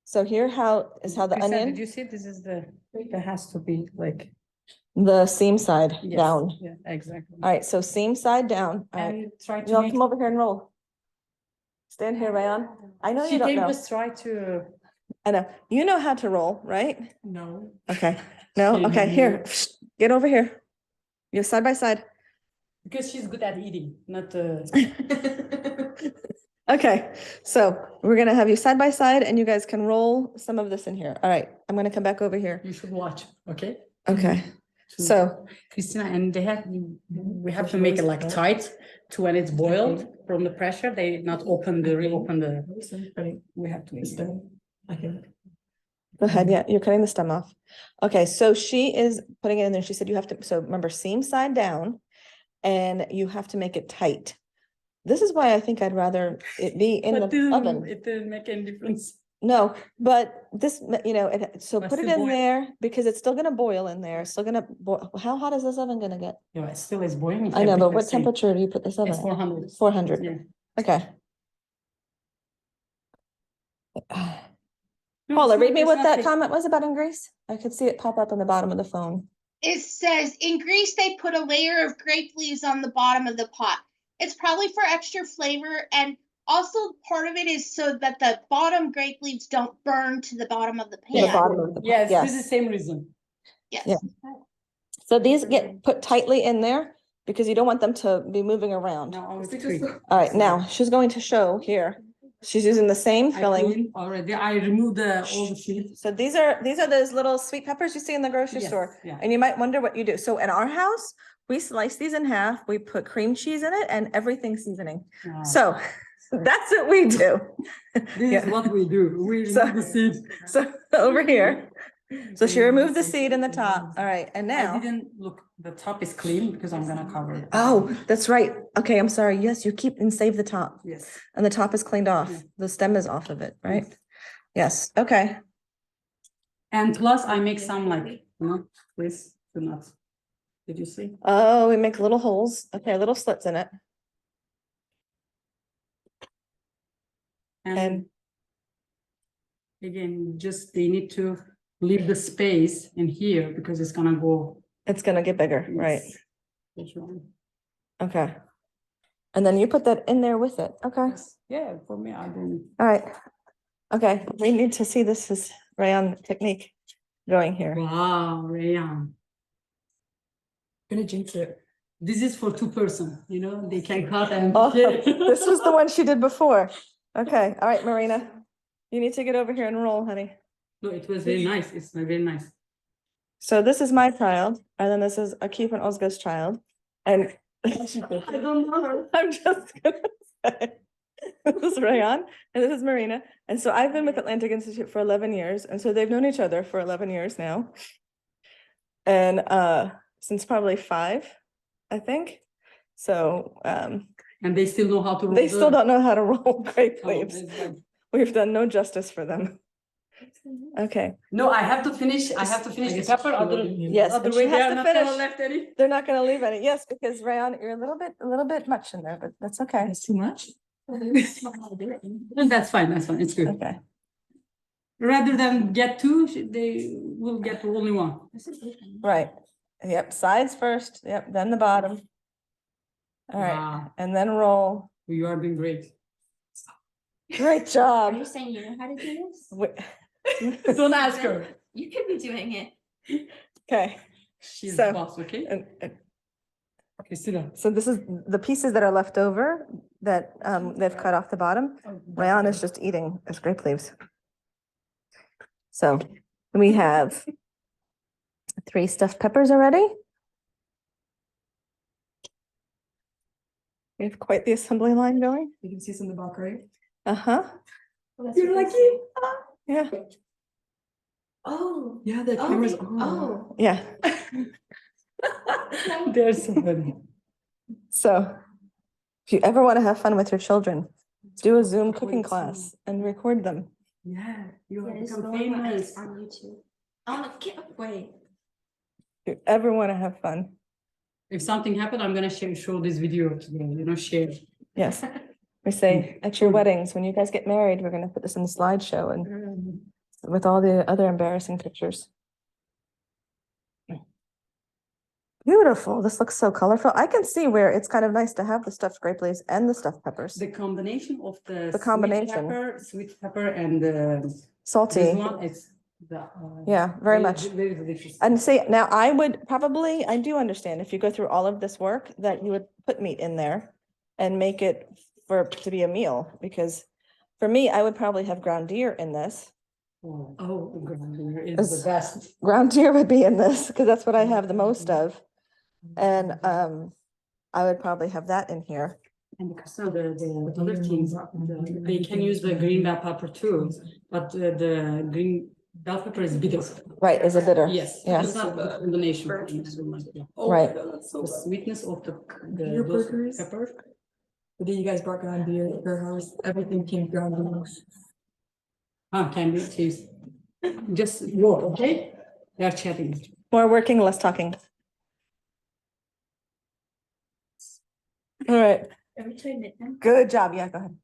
So here how the Christian, Did onion, you see, this is the, it has to be like. the seam side Yes, down. Yeah, exactly. All right, so seam side down. All right, And try to you all make. come over here and roll. Stand here, Rayan. I know you She don't gave know. us try to, I know. You know how to roll, right? no. Okay. No? Okay, Okay, no. here. Get over here. You're side by side. Because she's good at eating, not Okay, so we're gonna have you side by side and you guys can roll some of this in here. All right, I'm gonna come back over here. You should watch, okay? Okay, so, Christina, and we have to make it like tight to when it's boiled from the pressure, they not reopen we have to make it. go ahead, yeah, you're cutting the stem off. Okay, so she is putting it in there. She said you have to, so remember, seam side down and you have to make it tight. This is why I think I'd rather it be in But the oven. it didn't make any difference. No, but this, so But put it still in boil. there because it's still gonna boil in there. It's still gonna boil. How hot is this oven gonna get? Yeah, it still is boiling. I know, but what temperature do you put this oven? It's 400. 400. Yeah. Okay. No, Paula, it's read not- me it's what not that thick. comment was about in Greece. I could see it pop up on the bottom of the phone. It says in Greece they put a layer of grape leaves on the bottom of the pot. It's probably for extra flavor, and also part of it is so that the bottom grape leaves don't burn to the bottom of the pan. The bottom of the pot. Yes, this Yes. is the same reason. Yes. Yeah. So these get put tightly in there because you don't want them to be moving around. Now I will tweak. All right, now she's going to show here. She's using the same I filling. cleaned already. I removed all the seeds. So these are those little sweet peppers you see in the grocery Yes, store. yeah. And you might wonder what you do. So in our house, we slice these in half, we put cream cheese in it and everything seasoning. Wow. So that's what we do. This Yeah. is what we do. We So- remove the seed. So over here. So she removed the seed in the top. All right, and I now. didn't look, the top is clean because I'm gonna cover it. Oh, that's right. Okay, I'm sorry. Yes, you keep and save the top. Yes. And the top is cleaned off. Yeah. The stem is off of it, right? Yes, okay. And plus I make some this, do not. Did you see? Oh, we make little holes. Okay, little slits in it. And again, just they need to leave the space in here because it's gonna go. it's gonna get bigger, right? Yes. Which one? Okay. And then you put that in there with it. Okay, Yeah, for me, I don't. all right. Okay, we need to see this is rayon technique going here. Wow, Rayan. Gonna jinx it. This is for 2 person, they can cut and. Oh, this was the one she did before. Okay, all right, Marina. You need to get over here and roll, honey. No, it was very nice. It's very nice. So this is my child, and then this is Akif and Ozga's child. And I don't know her. I'm just gonna say, this is Rayan and this is Marina. And so I've been with Atlantic Institute for 11 years. And so they've known each other for 11 years now. And since probably 5, I think. So And they still know how to roll. they still don't know how to roll grape Oh, leaves. it's like- We've done no justice for them. Okay, No, I have to finish. I have to finish the pepper. yes, and she Otherwise, they has are to not gonna finish. left any. They're not gonna leave any. Yes, because Rayan, you're a little bit much in there, but that's okay. Too much. That's fine. It's good. Okay. Rather than get 2, they will get only 1. Right. Yep, sides first. Yep, then the bottom. All right, Wow, and then roll. you are doing great. Great Are job. you saying you know how to do this? Don't ask her. You could be doing it. Okay, She's So- the boss, okay? and Christina. so this is the pieces that are left over that they've cut off the bottom. Rayan is just eating as grape leaves. So we have 3 stuffed peppers already. We have quite the assembly line going. You can see some in the back, right? Uh-huh, You're lucky. yeah, Oh. Yeah, the Oh, camera's they- on. Oh. yeah. There's somebody. So if you ever want to have fun with your children, do a Zoom cooking Record class and record them. Yeah, you Yeah, have this is become the one famous. on YouTube. Oh, get away. If you ever want to have fun. If something happened, I'm gonna show this video to them, share. Yes. We say at your weddings, when you guys get married, we're going to put this in the slideshow and with all the other embarrassing pictures. Beautiful. This looks so colorful. I can see where it's kind of nice to have the stuffed grape leaves and the stuffed peppers. The combination of the. Sweet pepper and this Salty. one is the. Yeah, very much. Very delicious. And see, now I would probably, I do understand if you go through all of this work that you would put meat in there and make it to be a meal, because for me, I would probably have ground deer in this. Oh, ground beer is It's- the best. Ground deer would be in this, because that's what I have the most of. And I would probably have that in here. And so the other things, they can use the green bell pepper too, but the green bell pepper is bitter. Right, is it bitter? Yes. Yeah. It's not the combination. Right. The sweetness of Your those burgers? pepper. But then you guys brought ground beer at your house. Everything came ground beer. Can be cheese. Just roll, okay? They're chatting. More working, less talking. All right, Are we trying it now? good job. Yeah, go ahead.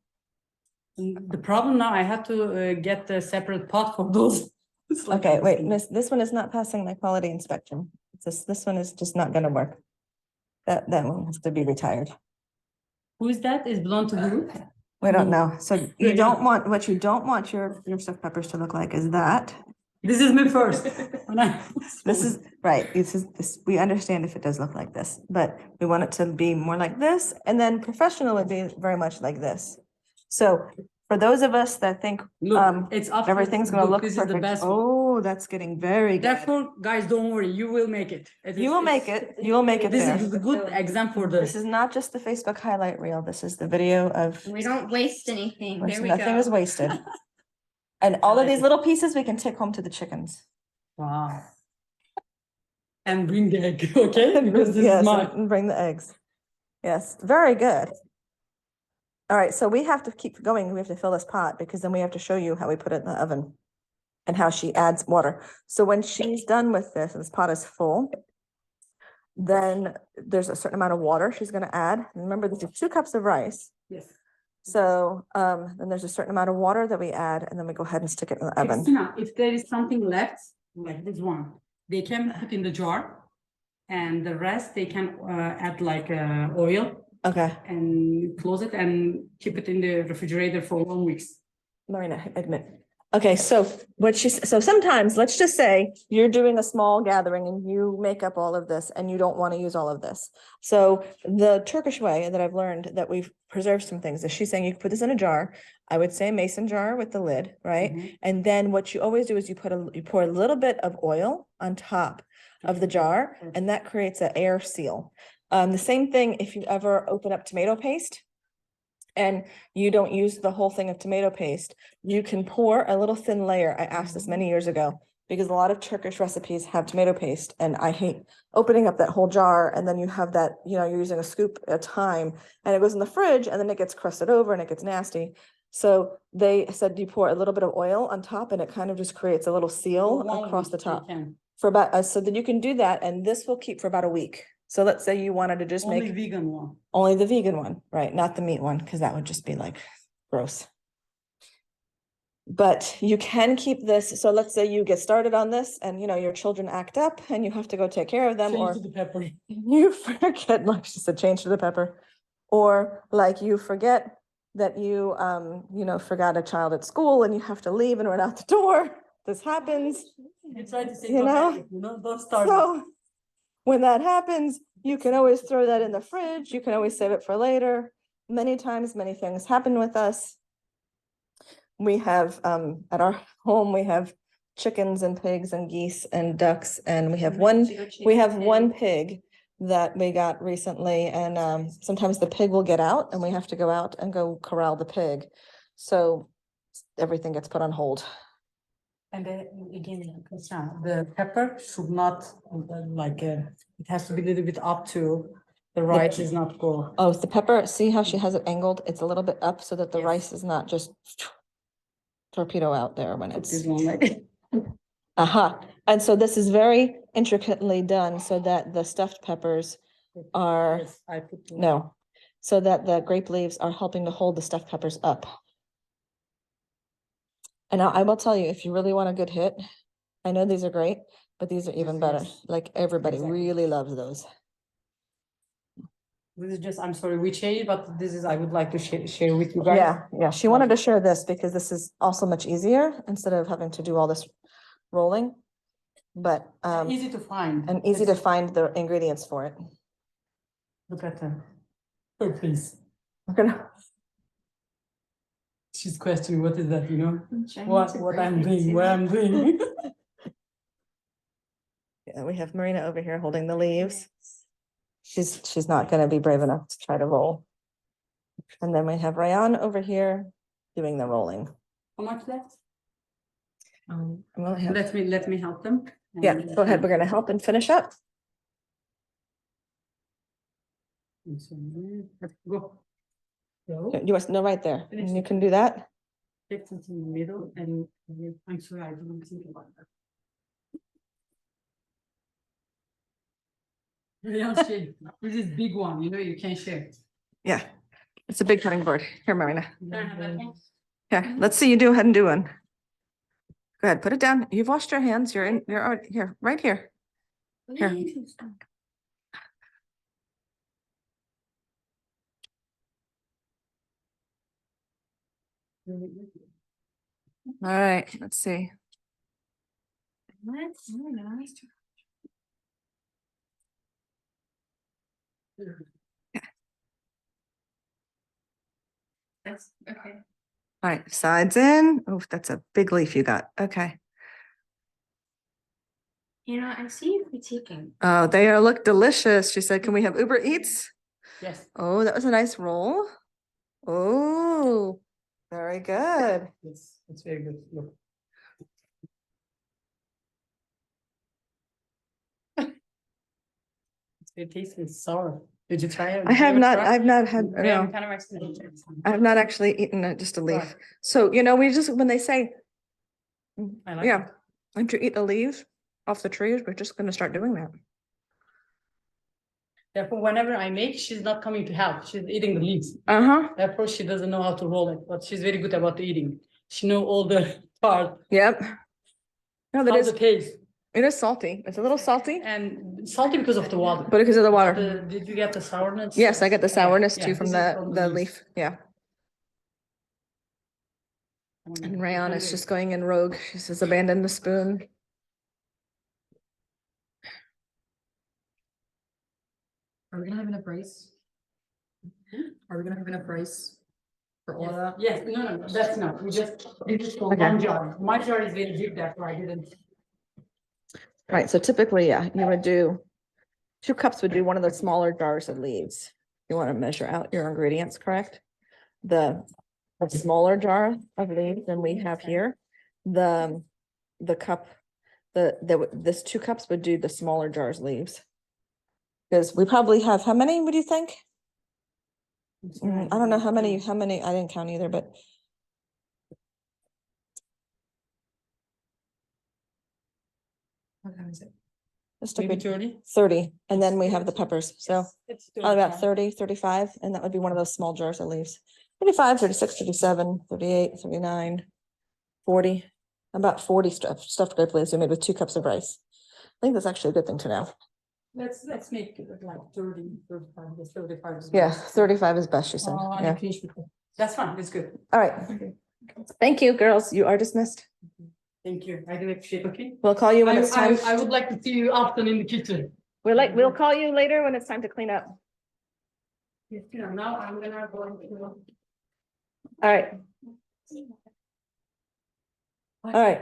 The problem now, I have to get a separate pot for those. It's like Okay, wait, this. miss, this one is not passing my quality inspection. This one is just not gonna work. That one has to be retired. Who is that? Is belong to who? We don't know. So you Yeah. don't want, what you don't want your stuffed peppers to look like is that. This is me first. This is, right, this, we understand if it does look like this, but we want it to be more like this, and then professional would be very much like this. So for those of us that think Look, it's up. everything's gonna look This is the perfect, best. one. oh, that's getting very good. Therefore, guys, don't worry, you will make it. You will make it, you will make it This there. is a good example for This this. is not just the Facebook highlight reel, this is the video of, We don't waste anything. which There we nothing is go. wasted. And all of like these it. little pieces we can take home to the chickens. Wow. And bring the egg, okay? Because this Yes, is mine. and bring the eggs. Yes, very good. All right, so we have to keep going. We have to fill this pot because then we have to show you how we put it in the oven and how she adds water. So when she's done with this, and this pot is full, then there's a certain amount of water she's gonna add. Remember, this is 2 cups of rice. Yes. So then there's a certain amount of water that we add, and then we go ahead and stick it in the oven. Christina, if there is something left, like this one, they can put in the jar. And the rest, they can add like oil Okay, and close it and keep it in the refrigerator for 1 week. Marina, admit. Okay, so so sometimes, let's just say you're doing a small gathering and you make up all of this and you don't want to use all of this. So the Turkish way that I've learned that we've preserved some things is she's saying you can put this in a jar. I would say a mason jar with the lid, right? Mhm. And then what you always do is you pour a little bit of oil on top of the jar, and that creates an air seal. The same thing if you ever open up tomato paste and you don't use the whole thing of tomato paste, you can pour a little thin layer. I asked this many years ago because a lot of Turkish recipes have tomato paste, and I hate opening up that whole jar and then you have that, you're using a scoop at a time and it goes in the fridge and then it gets crusted over and it gets nasty. So they said you pour a little bit of oil on top and it kind of just creates a little seal across the top. For about, so that you can do that, and this will keep for about a week. So let's say you wanted to just Only make vegan one. only the vegan one, right? Not the meat one, because that would just be like gross. But you can keep this. So let's say you get started on this and your children act up and you have to go take care of them, or Change to the pepper. you forget, like she said, change to the pepper. Or like you forget that you forgot a child at school and you have to leave and run out the door. This happens. You try to say, You know? don't start. So when that happens, you can always throw that in the fridge. You can always save it for later. Many times, many things happen with us. We have, at our home, we have chickens and pigs and geese and ducks, and we have one pig that we got recently, and sometimes the pig will get out and we have to go out and go corral the pig. So everything gets put on hold. And then again, the pepper should not it has to be a little bit up to the rice is not go. Oh, the pepper, see how she has it angled? It's a little bit up so that the Yes. rice is not just torpedo out there when Put it's. this one like. And so this is very intricately done so that the stuffed peppers are, Yes, I put. two. no, so that the grape leaves are helping to hold the stuffed peppers up. And I will tell you, if you really want a good hit, I know these are great, but these are even better. Yes. Like everybody Exactly. really loves those. This is just, I'm sorry, we changed, but this is, I would like to share with you guys. Yeah, she wanted to share this because this is also much easier instead of having to do all this rolling. But, Easy to find. and easy to It's- find the ingredients for it. Look at the. Oh, please. We're gonna, she's questioning what is that, you know, I'm trying what to what break I'm it doing, too. what I'm doing. Yeah, we have Marina over here holding the leaves. She's not gonna be brave enough to try to roll. And then we have Rayan over here doing the rolling. How much left? I'm gonna have- Let me help them. Yeah, go ahead. We're gonna help and finish up. Go. Go. You must know right there. And you can do that. Take it in the middle and I'm sorry, I didn't think about that. Yeah, shake. This is big one, you know, you can share. Yeah, it's a big cutting board. Here, Marina. Here, let's see you do ahead and do one. Go ahead, put it down. You've washed your hands. You're already here, right here. Here. All right, let's see. What? Oh, no. That's okay. All right, sides in. Oh, that's a big leaf you got. Okay. You know, I see you critiquing. Oh, they are look delicious. She said, can we have Uber Eats? Yes. Oh, that was a nice roll. Oh, very good. It's very good. Look. It tastes sour. Did you try it? I have not, Try? I've not had, Yeah, no, we kind of recommend it. I have not actually eaten just a leaf. Right. So, you know, we just, when they say, I like yeah, it. once you eat the leaves off the trees, we're just gonna start doing that. Therefore, whenever I make, she's not coming to help. She's eating the leaves. Uh-huh, Therefore, she doesn't know how to roll it, but she's very good about the eating. She know all the part, yep. No, that how is, the taste, it is salty. It's a little salty, and salty because of the water. but because of the water. Did you get the sourness? Yes, I get the Yeah, sourness yeah, too from this is the leaves. leaf, yeah. And Rayan is just going in rogue. She says, abandon the spoon. Are we gonna have enough rice? Are we gonna have enough rice for all of that? Yes, no, that's not. We just for Okay. one jar. My jar is very big, that's why I didn't. Right, so typically, yeah, you would do, 2 cups would do one of the smaller jars of leaves. You want to measure out your ingredients, correct? The smaller jar of leaves than we have here, the cup, this 2 cups would do the smaller jars leaves. Because we probably have, how many would you think? I don't know how many, I didn't count either, but What time is it? just Maybe took 30? 30, and then we have the peppers, so It's probably about 30, 35, and that would be one of those small jars of leaves. 35, 36, 37, 38, 39, 40, about 40 stuffed grape leaves we made with 2 cups of rice. I think that's actually a good thing to know. Let's make it like 30, 35, because 35 is. Yeah, best. 35 is best, she said. Oh, I Yeah. finished with that. That's fine, that's good. All right. Thank you, girls. You are dismissed. Thank you. I do appreciate, okay? We'll call you when it's time. I would like to see you often in the kitchen. We'll call you later when it's time to clean up. Yes, you know, now I'm gonna go into. All right. All right.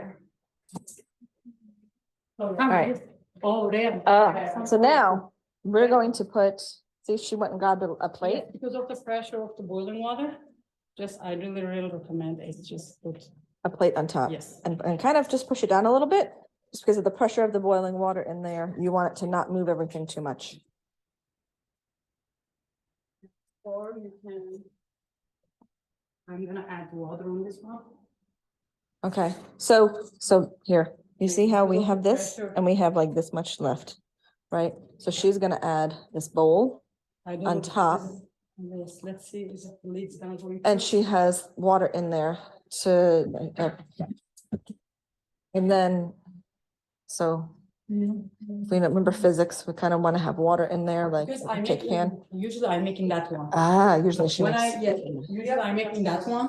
All right. Oh, there. So now we're going to put, see if she went and grabbed a plate. Because of the pressure of the boiling water, I really recommend it, just put, A plate on top. yes. And kind of just push it down a little bit, just because of the pressure of the boiling water in there. You want it to not move everything too much. Or you can. I'm gonna add water on this one. Okay, so here, you see how we have this and we have like this much left, right? So she's gonna add this bowl I don't on know, top. Yes, let's see, is the lid's gonna go into. And she has water in there to, and then, so if we remember physics, we kind of want to have water in there, like Because I'm take pan. usually I'm making that one. Usually she When makes. usually I'm making that one,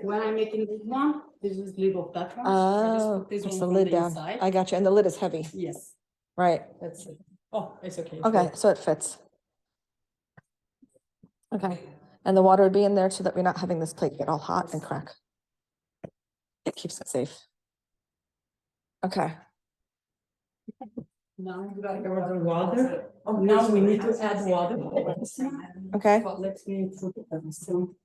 when I'm making this one, this is lid of that one. I just Oh, put this it's one the on lid down. inside. I got you. And the lid is heavy, Yes, right? that's it. Oh, it's okay. Okay, so it fits. Okay, and the water would be in there so that we're not having this plate get all hot and crack. It keeps it safe. Okay. Now we gotta go to the water. Now we need to add water. Okay. Let me put some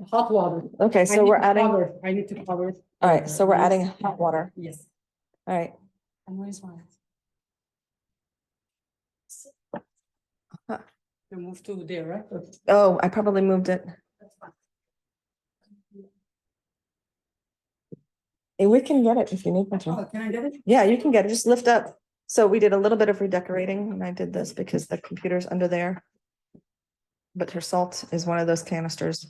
hot water. Okay, I so need we're to adding, cover it. I need to cover it. all right, so we're adding hot water. Yes. All right. And where's mine? Huh. You move to there, right? Oh, I probably moved it. And we can get it if you need me to. Oh, can I get it? Yeah, you can get it. Just lift up. So we did a little bit of redecorating and I did this because the computer's under there. But her salt is one of those canisters.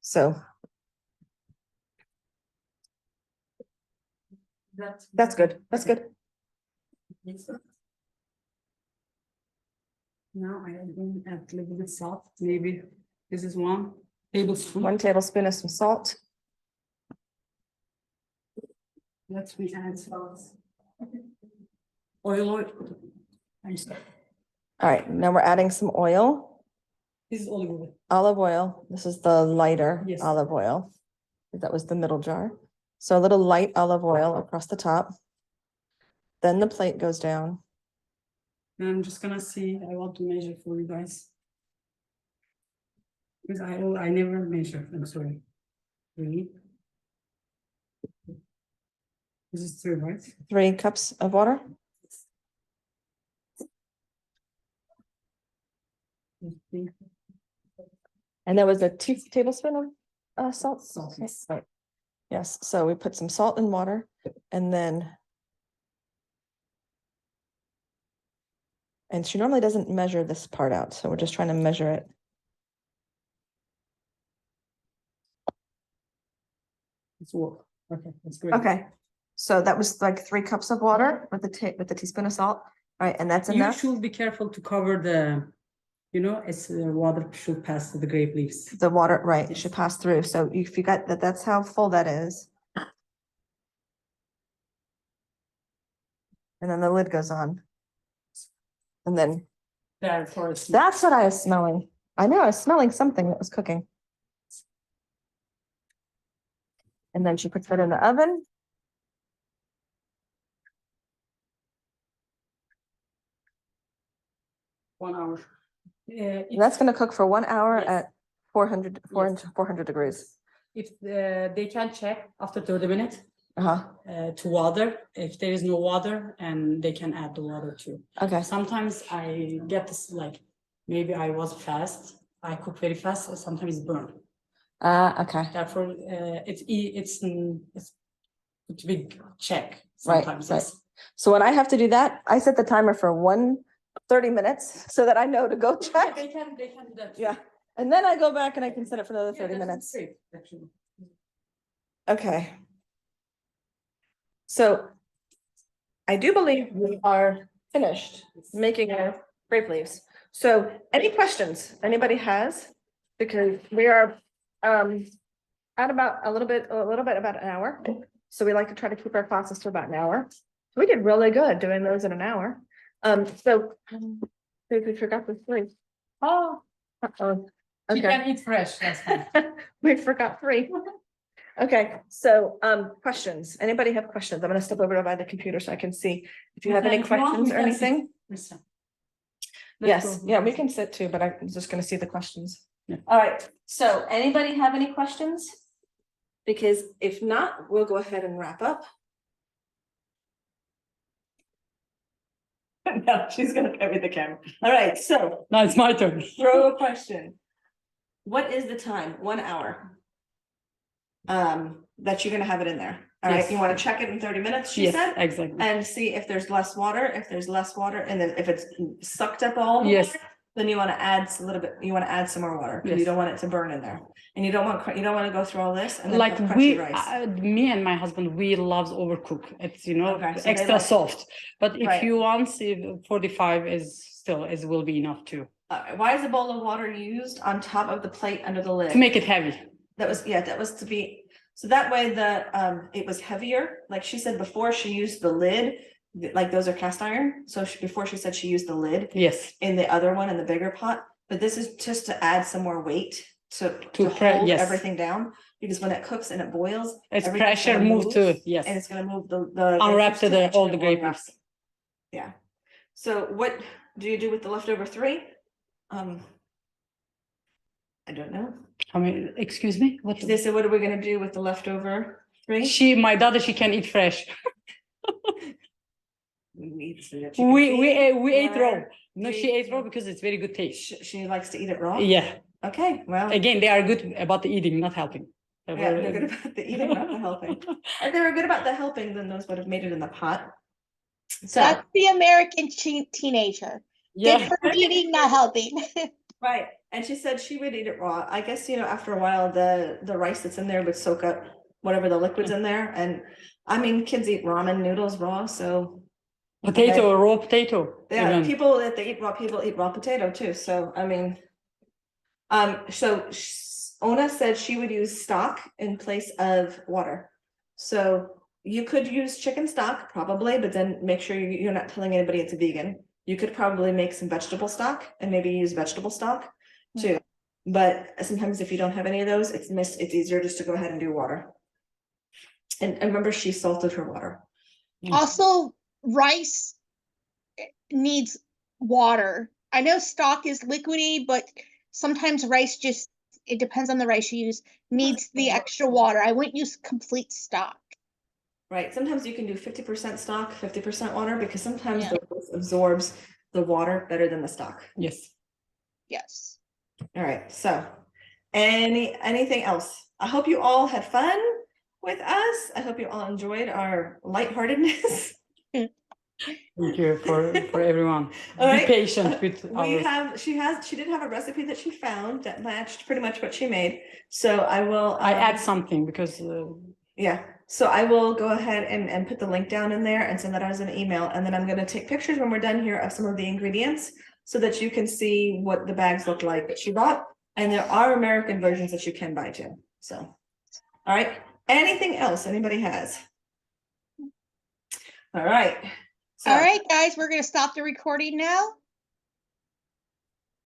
So that's good. That's good. Now I am add a little bit salt. Maybe this is 1 tablespoon. 1 tablespoon of some salt. Let me add salt. Oil. I'm sorry. All right, now we're adding some oil, This is olive oil. olive oil. This is the lighter Yes. olive oil. That was the middle jar. So a little light olive oil across the top. Then the plate goes down. And I'm just gonna see. I want to measure for you guys. Because I never measure. I'm sorry. 3. This is 3, right? 3 cups of water. And there was a tablespoon of salt. Salt, Okay, yes. right. Yes, so we put some salt in water and then. And she normally doesn't measure this part out, so we're just trying to measure it. It's work. Okay, that's great. Okay, so that was like 3 cups of water with the teaspoon of salt. All right, and that's You enough. should be careful to cover the, it's water should pass to the grape leaves. The water, right, it should pass through. So if you got that, that's how full that is. And then the lid goes on. And then There for us. that's what I was smelling. I know I was smelling something that was cooking. And then she puts that in the oven. 1 hour. And that's gonna cook for 1 hour Yes. at 400 Yes. 400 degrees. If they can check after 30 minutes Uh-huh, to water, if there is no water, and they can add the water too. okay, Sometimes I get this like, maybe I was fast, I cook very fast, or sometimes it's burn. okay, Therefore, it's to be check Right, sometimes. right. Yes. so when I have to do that, I set the timer for 30 minutes so that I know to go check. They can do that. too. Yeah, and then I go back and I can set it for another Yeah, 30 that's minutes. great, actually. Okay. So I do believe we are finished making our grape leaves. So any questions anybody has? Because we are at about a little bit about an hour. So we like to try to keep our classes to about an hour. We did really good doing those in an hour. So we forgot the 3. Oh, Uh-oh. you Okay. can eat fresh, that's fine. We forgot 3. Okay, so questions. Anybody have questions? I'm gonna step over by the computer so I can see if you have any If you want, questions we or can sit. anything. Listen. Yes, Let's go. yeah, we can sit too, but I'm just gonna see the questions. Yeah. All right, so anybody have any questions? Because if not, we'll go ahead and wrap up. No, she's gonna cover the camera. All right, so Now it's my turn. throw a question. What is the time? 1 hour. That you're gonna have it in there. All right, Yes. you wanna check it in 30 minutes, she Yes, said? exactly. And see if there's less water, and then if it's sucked up all the Yes. water, then you wanna add a little bit, you wanna add some more water, because you Yes. don't want it to burn in there. And you don't want to go through all this and then Like have we, crunchy rice. me and my husband, we loves overcook. It's, Okay, so they extra like- soft. But if Right. you want, 45 will be enough too. Why is a bowl of water used on top of the plate under the lid? To make it heavy. That was to be, so that way it was heavier, like she said before, she used the lid, like those are cast iron, so before she said she used the lid Yes. in the other one, in the bigger pot, but this is just to add some more weight to To hold yes. everything down. because when it cooks and it boils. It's everything's pressure gonna move move, to, And yes. it's gonna move the. Unwrap to the, all and the it grape unwraps. leaves. Yeah. So what do you do with the leftover 3? I don't know. I mean, excuse me, what? They said, what are we gonna do with the leftover 3? My daughter, she can eat fresh. We We ate raw. or No, we she ate ate raw raw. because it's very good taste. She likes to eat it raw? Yeah, Okay, well, again, they are good about the eating, not helping. yeah, they're good about the eating, not the helping. If they were good about the helping, then those would have made it in the pot. So, That's the American teenager. Good Yeah, for eating, not helping. right, and she said she would eat it raw. I guess, after a while, the rice that's in there would soak up whatever the liquid's in there, and I mean, kids eat ramen noodles raw, so. potato, raw potato. Yeah, even. people that they eat raw, people eat raw potato too, so I mean. Ona said she would use stock in place of water. So you could use chicken stock probably, but then make sure you're not telling anybody it's a vegan. You could probably make some vegetable stock and maybe use vegetable stock too. But sometimes if you don't have any of those, it's easier just to go ahead and do water. And remember, she salted her water. Also, rice needs water. I know stock is liquidy, but sometimes rice it depends on the rice you use, needs the extra water. I wouldn't use complete stock. Right, sometimes you can do 50% stock, 50% water, because sometimes Yeah. the rice absorbs the water better than the stock. Yes. Yes. All right, so anything else? I hope you all had fun with us. I hope you all enjoyed our lightheartedness. Thank you for everyone. All right. Be patient with She did have a recipe that she found that matched pretty much what she made. So I will. I add something because. Yeah, so I will go ahead and put the link down in there and send that as an email. And then I'm going to take pictures when we're done here of some of the ingredients so that you can see what the bags look like that she bought. And there are American versions that you can buy too. So, all right. Anything else anybody has? All right. So, All right, guys, we're going to stop the recording now.